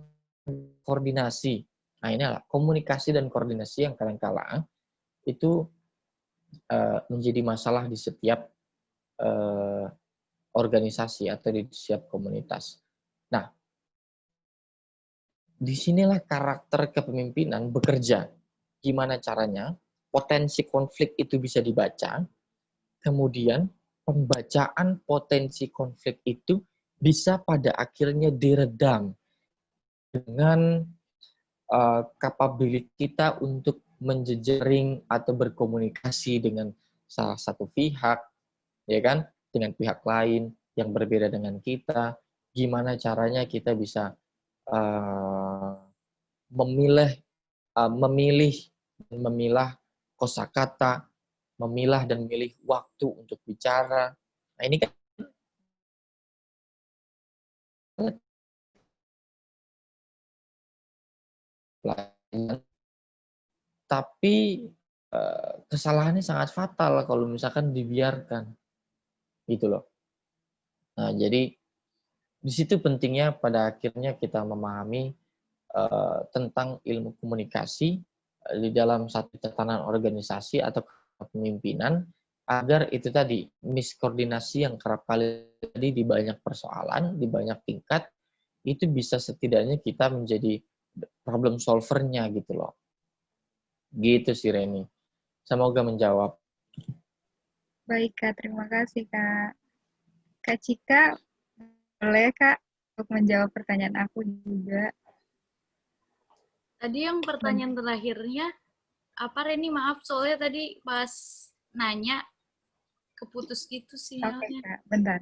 koordinasi? Nah, ini adalah komunikasi dan koordinasi yang kadang-kala itu menjadi masalah di setiap organisasi atau di setiap komunitas. Nah, disinilah karakter kepemimpinan bekerja. Gimana caranya? Potensi konflik itu bisa dibaca, kemudian pembacaan potensi konflik itu bisa pada akhirnya diredam dengan kapabilitas kita untuk menjejaring atau berkomunikasi dengan salah satu pihak, ya kan, dengan pihak lain yang berbeda dengan kita. Gimana caranya kita bisa memilih dan memilah kosakata, memilah dan memilih waktu untuk bicara. Nah, ini kan tapi kesalahannya sangat fatal kalau misalkan dibiarkan, gitu loh. Nah, jadi di situ pentingnya pada akhirnya kita memahami tentang ilmu komunikasi di dalam satu tatanan organisasi atau kepemimpinan agar itu tadi miskoordinasi yang kerap kali di banyak persoalan, di banyak tingkat itu bisa setidaknya kita menjadi problem solvernya gitu loh. Gitu sih Reni. Semoga menjawab. Baik Kak, terima kasih Kak. Kak Cika, boleh Kak untuk menjawab pertanyaan aku juga. Tadi yang pertanyaan terakhirnya, apa Reni? Maaf, soalnya tadi pas nanya, keputus gitu sinyalnya. Oke Kak, bentar.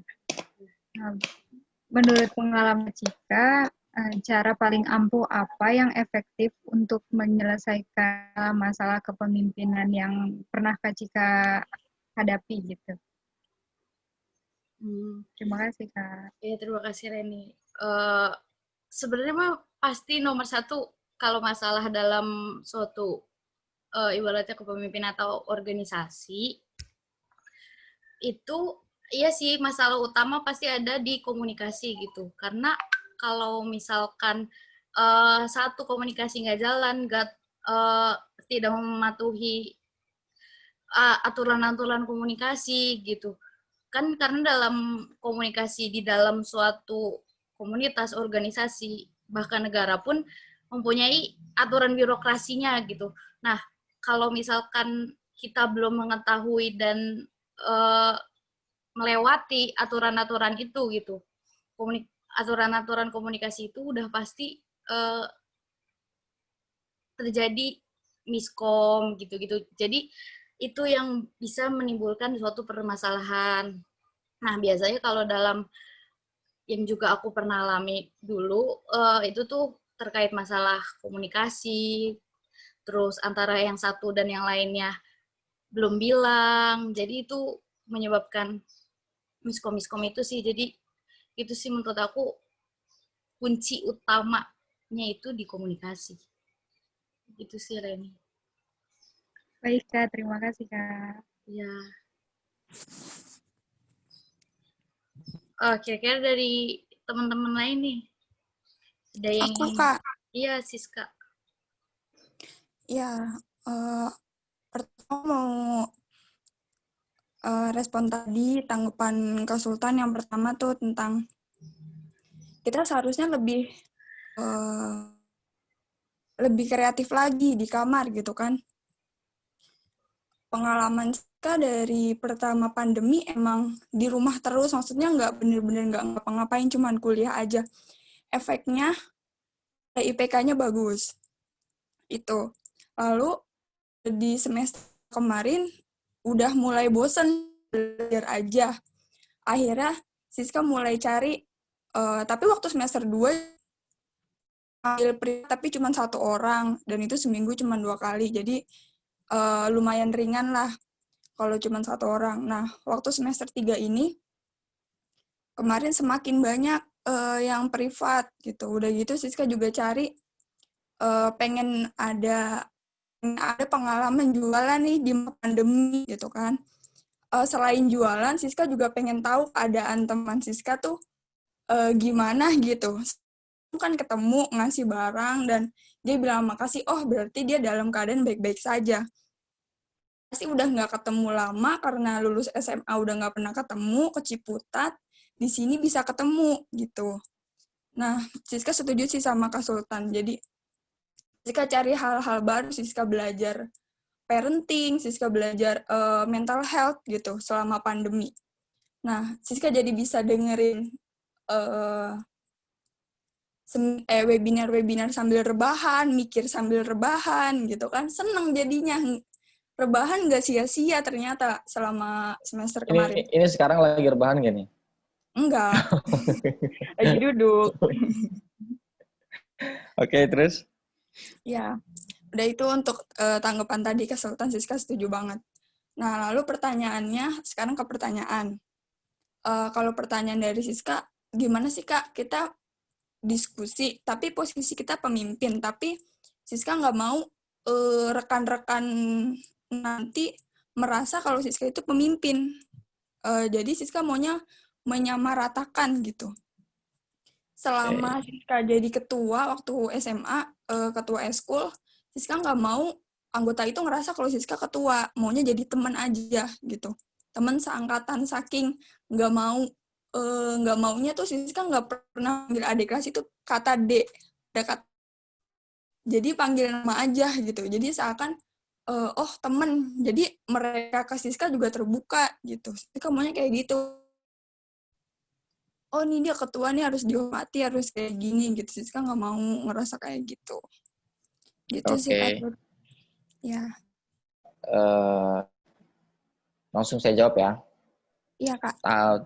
Menurut pengalaman Cika, cara paling ampuh apa yang efektif untuk menyelesaikan masalah kepemimpinan yang pernah Kak Cika hadapi gitu? Terima kasih Kak. Ya, terima kasih Reni. Sebenarnya mah pasti nomor satu kalau masalah dalam suatu ibaratnya kepemimpinan atau organisasi itu iya sih masalah utama pasti ada di komunikasi gitu. Karena kalau misalkan satu komunikasi nggak jalan, tidak mematuhi aturan-aturan komunikasi gitu. Kan karena dalam komunikasi di dalam suatu komunitas, organisasi, bahkan negara pun mempunyai aturan birokrasinya gitu. Nah, kalau misalkan kita belum mengetahui dan melewati aturan-aturan itu gitu. Aturan-aturan komunikasi itu udah pasti terjadi miskom gitu-gitu. Jadi itu yang bisa menimbulkan suatu permasalahan. Nah, biasanya kalau dalam yang juga aku pernah alami dulu, itu tuh terkait masalah komunikasi, terus antara yang satu dan yang lainnya belum bilang. Jadi itu menyebabkan miskom-miskom itu sih. Jadi itu sih menurut aku kunci utamanya itu di komunikasi. Itu sih, Reni. Baik, Kak. Terima kasih, Kak. Ya. Kira-kira dari teman-teman lain nih, ada yang Aku, Kak. Iya, Siska. Ya, pertama mau respon tadi tanggapan Kak Sultan yang pertama tuh tentang kita seharusnya lebih kreatif lagi di kamar gitu kan. Pengalaman Siska dari pertama pandemi emang di rumah terus, maksudnya nggak bener-bener nggak ngapa-ngapain, cuman kuliah aja. Efeknya IPK-nya bagus. Itu. Lalu di semester kemarin udah mulai bosen belajar aja. Akhirnya Siska mulai cari, tapi waktu semester 2 ambil tapi cuma 1 orang, dan itu seminggu cuma 2 kali. Jadi lumayan ringan lah kalau cuma 1 orang. Nah, waktu semester 3 ini kemarin semakin banyak yang privat gitu. Udah gitu Siska juga cari pengen ada pengalaman jualan nih di pandemi gitu kan. Selain jualan, Siska juga pengen tahu keadaan teman Siska tuh gimana gitu. Kan ketemu ngasih barang dan dia bilang makasih, oh berarti dia dalam keadaan baik-baik saja. Pasti udah nggak ketemu lama karena lulus SMA udah nggak pernah ketemu, ke Ciputat, di sini bisa ketemu gitu. Nah, Siska setuju sih sama Kak Sultan. Jadi Siska cari hal-hal baru, Siska belajar parenting, Siska belajar mental health gitu selama pandemi. Nah, Siska jadi bisa dengerin webinar-webinar sambil rebahan, mikir sambil rebahan gitu kan. Seneng jadinya. Rebahan nggak sia-sia ternyata selama semester kemarin. Ini sekarang lagi rebahan nggak nih? Enggak. Lagi duduk. Oke, terus? Ya, udah itu untuk tanggapan tadi ke Sultan, Siska setuju banget. Nah, lalu pertanyaannya, sekarang ke pertanyaan. Kalau pertanyaan dari Siska, gimana sih Kak, kita diskusi, tapi posisi kita pemimpin, tapi Siska nggak mau rekan-rekan nanti merasa kalau Siska itu pemimpin. Jadi Siska maunya menyamaratakan gitu. Selama Siska jadi ketua waktu SMA, ketua eskul, Siska nggak mau anggota itu ngerasa kalau Siska ketua, maunya jadi teman aja gitu. Teman seangkatan, saking nggak maunya tuh Siska nggak pernah panggil adik kelas itu kata D. Jadi panggil nama aja gitu. Jadi seakan oh temen. Jadi mereka ke Siska juga terbuka gitu. Siska maunya kayak gitu. Oh ini dia ketua nih harus dihormati, harus kayak gini gitu. Siska nggak mau ngerasa kayak gitu. Gitu sih Kak. Ya. Langsung saya jawab ya. Iya Kak.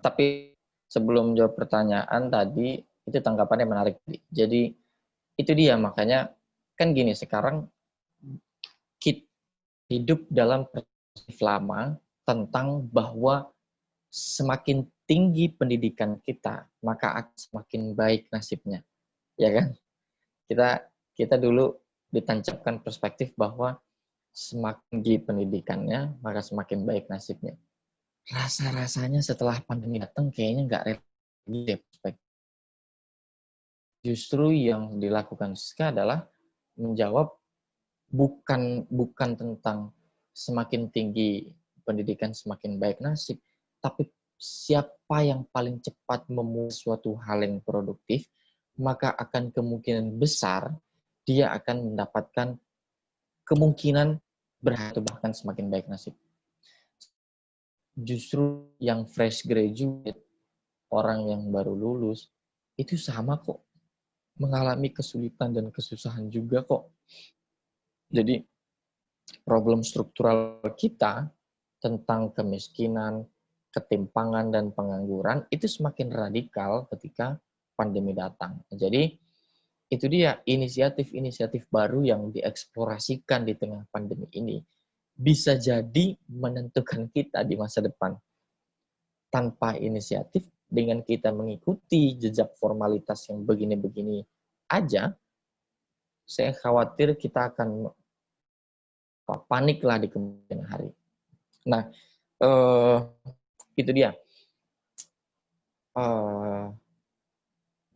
Tapi sebelum jawab pertanyaan tadi, itu tanggapannya menarik. Jadi itu dia, makanya kan gini, sekarang kita hidup dalam perspektif lama tentang bahwa semakin tinggi pendidikan kita, maka akan semakin baik nasibnya. Ya kan? Kita dulu ditancapkan perspektif bahwa semakin tinggi pendidikannya, maka semakin baik nasibnya. Rasa-rasanya setelah pandemi datang kayaknya nggak relevan perspektif. Justru yang dilakukan Siska adalah menjawab bukan tentang semakin tinggi pendidikan semakin baik nasib, tapi siapa yang paling cepat memulai suatu hal yang produktif, maka akan kemungkinan besar dia akan mendapatkan kemungkinan berhasil bahkan semakin baik nasib. justru yang fresh graduate, orang yang baru lulus, itu sama kok. Mengalami kesulitan dan kesusahan juga kok. Jadi, problem struktural kita tentang kemiskinan, ketimpangan, dan pengangguran itu semakin radikal ketika pandemi datang. Jadi, itu dia inisiatif-inisiatif baru yang dieksplorasikan di tengah pandemi ini bisa jadi menentukan kita di masa depan. Tanpa inisiatif, dengan kita mengikuti jejak formalitas yang begini-begini aja, saya khawatir kita akan panik lah di kemudian hari. Nah, itu dia.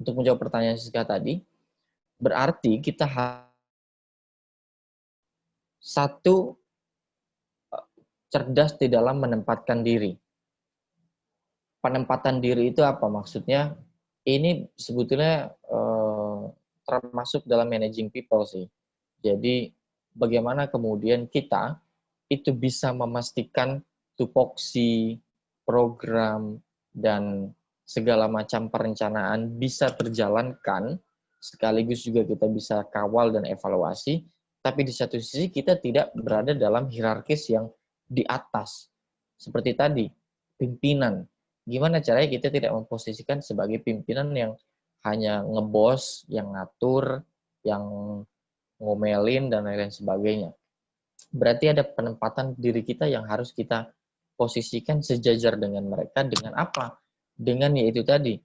Untuk menjawab pertanyaan Siska tadi, berarti kita satu, cerdas di dalam menempatkan diri. Penempatan diri itu apa maksudnya? Ini sebetulnya termasuk dalam managing people sih. Jadi bagaimana kemudian kita itu bisa memastikan tupoksi, program, dan segala macam perencanaan bisa terjalankan, sekaligus juga kita bisa kawal dan evaluasi, tapi di satu sisi kita tidak berada dalam hierarkis yang di atas. Seperti tadi, pimpinan. Gimana caranya kita tidak memposisikan sebagai pimpinan yang hanya ngebos, yang ngatur, yang ngomelin, dan lain-lain sebagainya. Berarti ada penempatan diri kita yang harus kita posisikan sejajar dengan mereka. Dengan apa? Dengan yaitu tadi,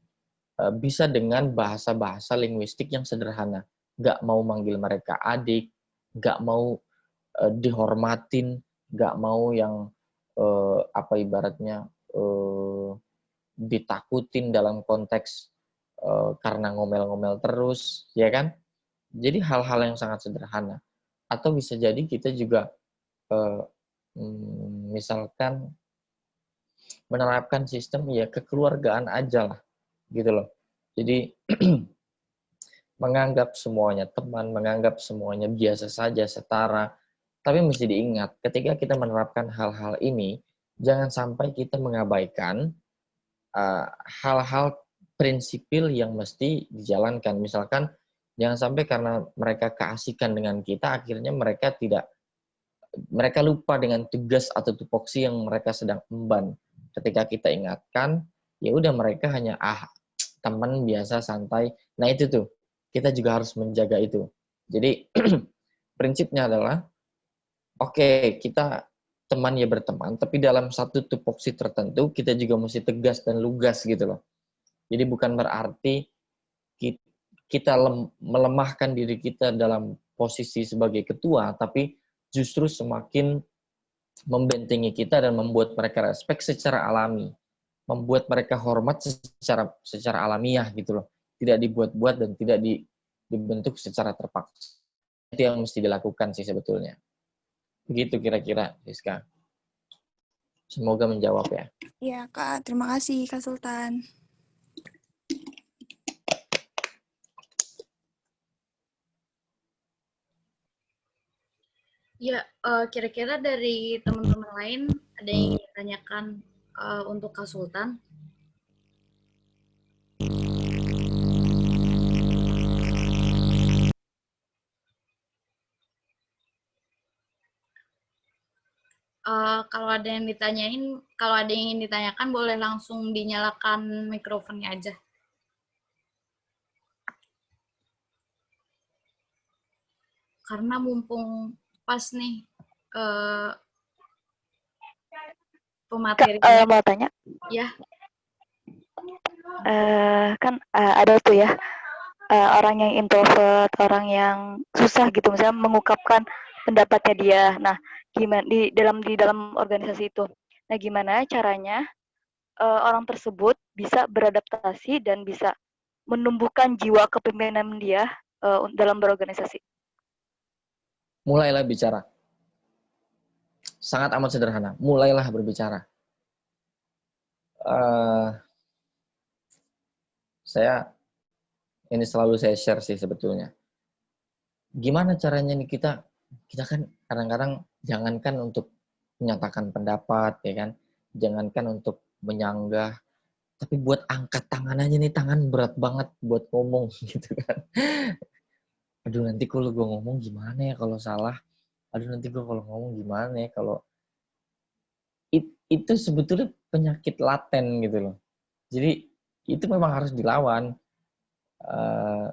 bisa dengan bahasa-bahasa linguistik yang sederhana. Nggak mau manggil mereka adik, nggak mau dihormatin, nggak mau yang ibaratnya ditakutin dalam konteks karena ngomel-ngomel terus, ya kan? Jadi hal-hal yang sangat sederhana. Atau bisa jadi kita juga misalkan menerapkan sistem ya kekeluargaan aja lah, gitu loh. Jadi menganggap semuanya teman, menganggap semuanya biasa saja, setara. Tapi mesti diingat, ketika kita menerapkan hal-hal ini, jangan sampai kita mengabaikan hal-hal prinsipil yang mesti dijalankan. Misalkan, jangan sampai karena mereka keasikan dengan kita, akhirnya mereka lupa dengan tugas atau tupoksi yang mereka sedang emban. Ketika kita ingatkan, ya udah mereka hanya teman biasa santai. Nah itu tuh, kita juga harus menjaga itu. Jadi prinsipnya adalah, oke, kita teman ya berteman, tapi dalam satu tupoksi tertentu kita juga mesti tegas dan lugas gitu loh. Jadi bukan berarti kita melemahkan diri kita dalam posisi sebagai ketua, tapi justru semakin membentengi kita dan membuat mereka respect secara alami, membuat mereka hormat secara alamiah gitu loh. Tidak dibuat-buat dan tidak dibentuk secara terpaksa. Itu yang mesti dilakukan sih sebetulnya. Begitu kira-kira, Siska. Semoga menjawab ya. Iya, Kak. Terima kasih, Kak Sultan. Ya, kira-kira dari teman-teman lain ada yang ingin ditanyakan untuk Kak Sultan? Kalau ada yang ingin ditanyakan, boleh langsung dinyalakan mikrofonnya aja. Karena mumpung pas nih pemateri. Mau tanya? Ya. Kan ada tuh ya orang yang introvert, orang yang susah gitu misalnya mengungkapkan pendapatnya dia. Nah, gimana di dalam organisasi itu? Nah, gimana caranya orang tersebut bisa beradaptasi dan bisa menumbuhkan jiwa kepemimpinan dia dalam berorganisasi? Mulailah bicara. Sangat amat sederhana. Mulailah berbicara. Ini selalu saya share sih sebetulnya. Gimana caranya nih kita kan kadang-kadang jangankan untuk menyatakan pendapat, ya kan? jangankan untuk menyanggah, tapi buat angkat tangan aja nih, tangan berat banget buat ngomong gitu kan. Aduh nanti kalau gue ngomong gimana ya kalau salah, aduh nanti gue kalau ngomong gimana ya kalau itu sebetulnya penyakit laten gitu loh. Jadi itu memang harus dilawan.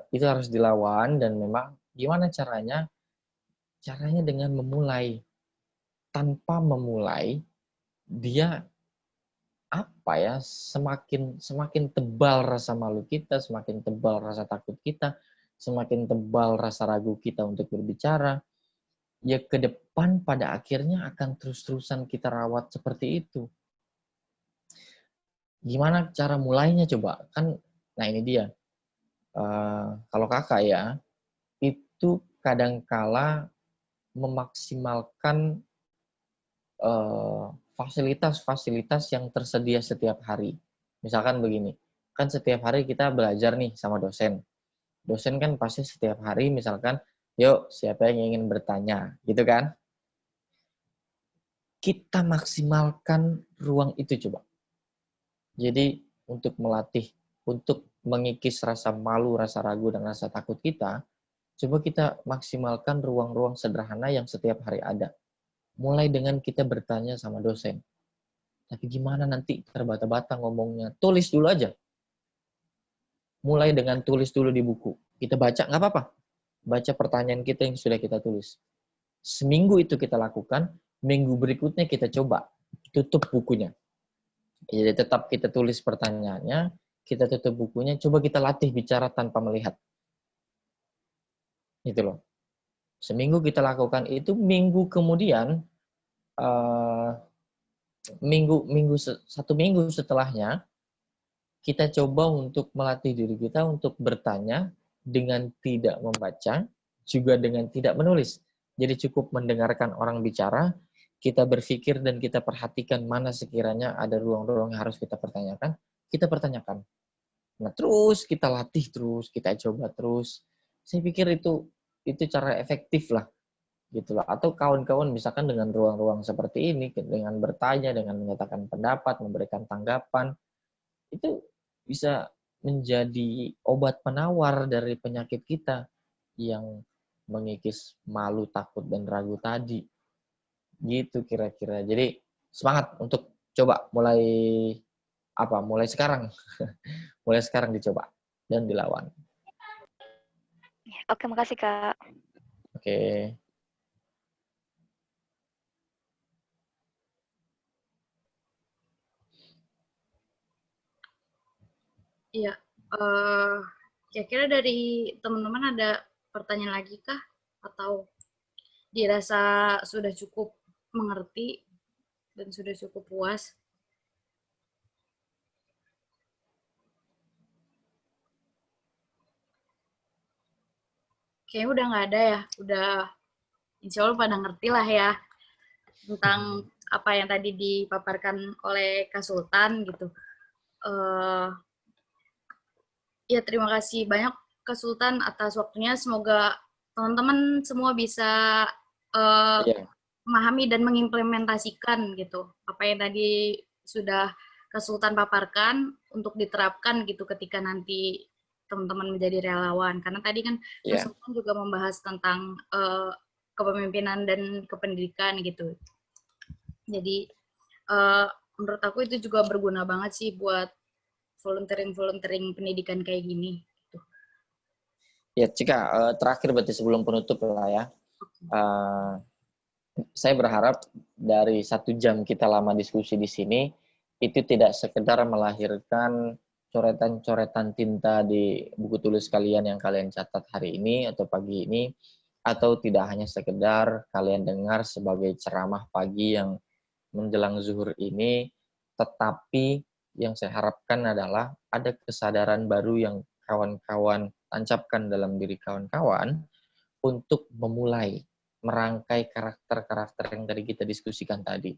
Itu harus dilawan dan memang gimana caranya? Caranya dengan memulai. Tanpa memulai, dia apa ya? Semakin tebal rasa malu kita, semakin tebal rasa takut kita, semakin tebal rasa ragu kita untuk berbicara. Ya ke depan pada akhirnya akan terus-terusan kita rawat seperti itu. Gimana cara mulainya coba? Kan, nah ini dia. Kalau kakak ya, itu kadangkala memaksimalkan fasilitas-fasilitas yang tersedia setiap hari. Misalkan begini, kan setiap hari kita belajar nih sama dosen. Dosen kan pasti setiap hari misalkan, yuk siapa yang ingin bertanya, gitu kan? Kita maksimalkan ruang itu coba. Jadi untuk melatih, untuk mengikis rasa malu, rasa ragu, dan rasa takut kita, coba kita maksimalkan ruang-ruang sederhana yang setiap hari ada. Mulai dengan kita bertanya sama dosen. Tapi gimana nanti terbata-bata ngomongnya? Tulis dulu aja. Mulai dengan tulis dulu di buku. Kita baca, nggak apa-apa. Baca pertanyaan kita yang sudah kita tulis. Seminggu itu kita lakukan, minggu berikutnya kita coba. Tutup bukunya. Jadi tetap kita tulis pertanyaannya, kita tutup bukunya, coba kita latih bicara tanpa melihat. Itu loh. Seminggu kita lakukan itu, minggu kemudian, satu minggu setelahnya, kita coba untuk melatih diri kita untuk bertanya dengan tidak membaca, juga dengan tidak menulis. Jadi cukup mendengarkan orang bicara, kita berpikir dan kita perhatikan mana sekiranya ada ruang-ruang yang harus kita pertanyakan, kita pertanyakan. Nah, terus kita latih terus, kita coba terus. Saya pikir itu cara efektif lah, gitu lah. Atau kawan-kawan misalkan dengan ruang-ruang seperti ini, dengan bertanya, dengan menyatakan pendapat, memberikan tanggapan, itu bisa menjadi obat penawar dari penyakit kita yang mengikis malu, takut, dan ragu tadi. Gitu kira-kira. Jadi semangat untuk coba mulai sekarang. Mulai sekarang dicoba dan dilawan. Oke, makasih Kak. Oke. Iya, kira-kira dari teman-teman ada pertanyaan lagi kah? Atau dirasa sudah cukup mengerti dan sudah cukup puas? Kayaknya udah nggak ada ya, udah insya Allah pada ngerti lah ya tentang apa yang tadi dipaparkan oleh Kak Sultan gitu. Ya terima kasih banyak Kak Sultan atas waktunya. Semoga teman-teman semua bisa Iya. memahami dan mengimplementasikan gitu apa yang tadi sudah Kak Sultan paparkan untuk diterapkan gitu ketika nanti teman-teman menjadi relawan. Karena tadi kan Kak Sultan juga membahas tentang kepemimpinan dan kependidikan gitu. Jadi menurut aku itu juga berguna banget sih buat volunteering pendidikan kayak gini. Gitu. Ya, Cika, terakhir berarti sebelum penutup lah ya. Saya berharap dari 1 jam kita lama diskusi di sini, itu tidak sekedar melahirkan coretan-coretan tinta di buku tulis kalian yang kalian catat hari ini atau pagi ini, atau tidak hanya sekedar kalian dengar sebagai ceramah pagi yang menjelang zuhur ini, tetapi yang saya harapkan adalah ada kesadaran baru yang kawan-kawan tancapkan dalam diri kawan-kawan untuk memulai merangkai karakter-karakter yang tadi kita diskusikan tadi.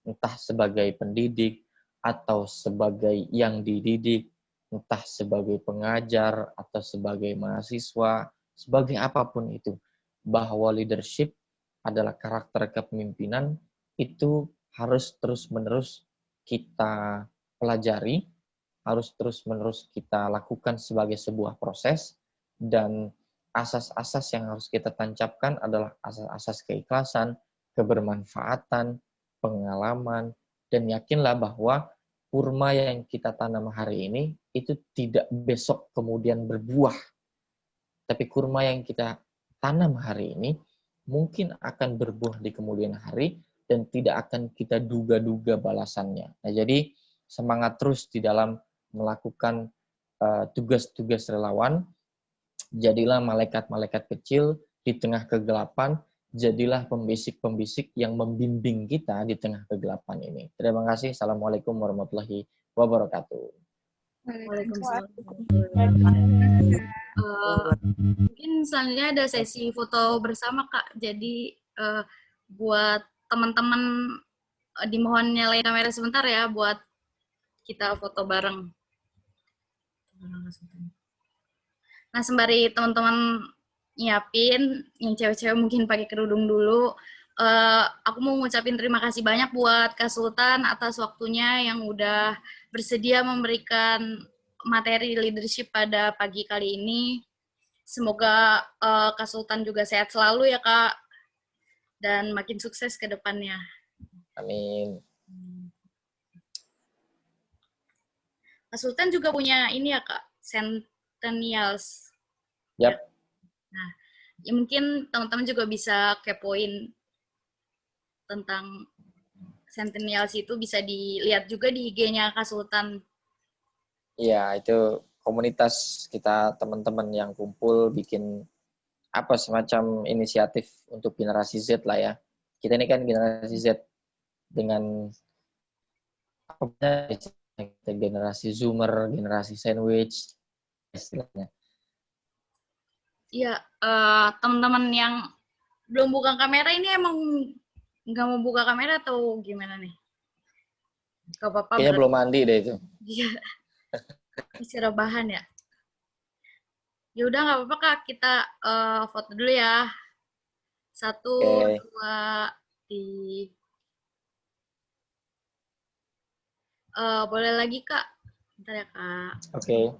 Entah sebagai pendidik, atau sebagai yang dididik, entah sebagai pengajar, atau sebagai mahasiswa, sebagai apapun itu. Bahwa leadership adalah karakter kepemimpinan, itu harus terus-menerus kita pelajari, harus terus-menerus kita lakukan sebagai sebuah proses, dan asas-asas yang harus kita tancapkan adalah asas-asas keikhlasan, kebermanfaatan, pengalaman, dan yakinlah bahwa kurma yang kita tanam hari ini itu tidak besok kemudian berbuah. Tapi kurma yang kita tanam hari ini mungkin akan berbuah di kemudian hari dan tidak akan kita duga-duga balasannya. Nah, jadi semangat terus di dalam melakukan tugas-tugas relawan. Jadilah malaikat-malaikat kecil di tengah kegelapan, jadilah pembisik-pembisik yang membimbing kita di tengah kegelapan ini. Terima kasih. Assalamualaikum warahmatullahi wabarakatuh. Waalaikumsalam. Mungkin selanjutnya ada sesi foto bersama, Kak. Jadi buat teman-teman dimohon nyalain kamera sebentar ya buat kita foto bareng. Nah, sembari teman-teman nyiapin, yang cewek-cewek mungkin pakai kerudung dulu, aku mau ngucapin terima kasih banyak buat Kak Sultan atas waktunya yang udah bersedia memberikan materi leadership pada pagi kali ini. Semoga Kak Sultan juga sehat selalu ya, Kak, dan makin sukses ke depannya. Amin. Kak Sultan juga punya ini ya, Kak, Centennials. Yap. Nah, ya mungkin teman-teman juga bisa kepoin tentang Centennials itu, bisa dilihat juga di IG-nya Kak Sultan. Iya, itu komunitas kita teman-teman yang kumpul bikin apa semacam inisiatif untuk generasi Z lah ya. Kita ini kan generasi Z dengan apa generasi Zoomer, generasi sandwich istilahnya. Iya, teman-teman yang belum buka kamera ini emang nggak mau buka kamera atau gimana nih? Gak apa-apa. Kayaknya belum mandi deh itu. Iya. Masih rebahan ya. Ya udah nggak apa-apa, Kak, kita foto dulu ya. 1, 2, 3. Boleh lagi, Kak? Bentar ya, Kak. Oke.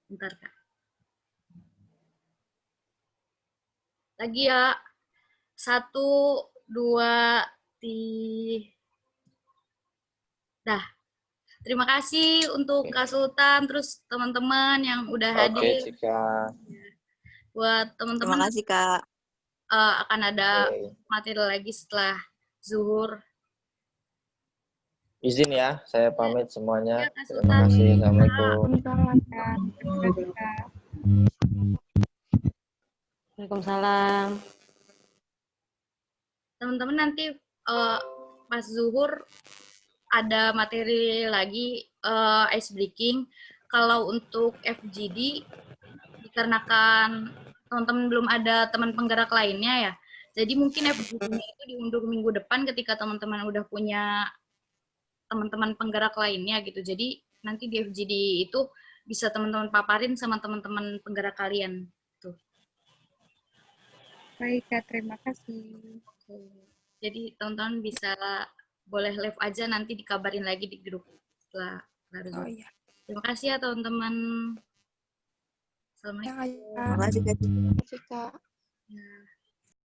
Bentar, Kak. Lagi ya. 1, 2, 3. Dah. Terima kasih untuk Kak Sultan, terus teman-teman yang udah hadir. Oke, Cika. Buat Terima teman-teman kasih, Kak. akan ada Oke. materi lagi setelah zuhur. Izin ya, saya pamit semuanya. Ya, Kak Terima Sultan. kasih. Assalamualaikum. Waalaikumsalam. Teman-teman nanti pas zuhur ada materi lagi ice breaking. Kalau untuk FGD, dikarenakan teman-teman belum ada teman penggerak lainnya ya, jadi mungkin FGD-nya itu diundur minggu depan ketika teman-teman udah punya teman-teman penggerak lainnya gitu. Jadi nanti di FGD itu bisa teman-teman paparin sama teman-teman penggerak kalian. Tuh. Baik, Kak, terima kasih. Jadi teman-teman bisa boleh live aja, nanti dikabarin lagi di grup setelah Oh iya. Terima kasih ya teman-teman. Ya, Assalamualaikum. Kak. Terima kasih, Kak. Cika. Ya.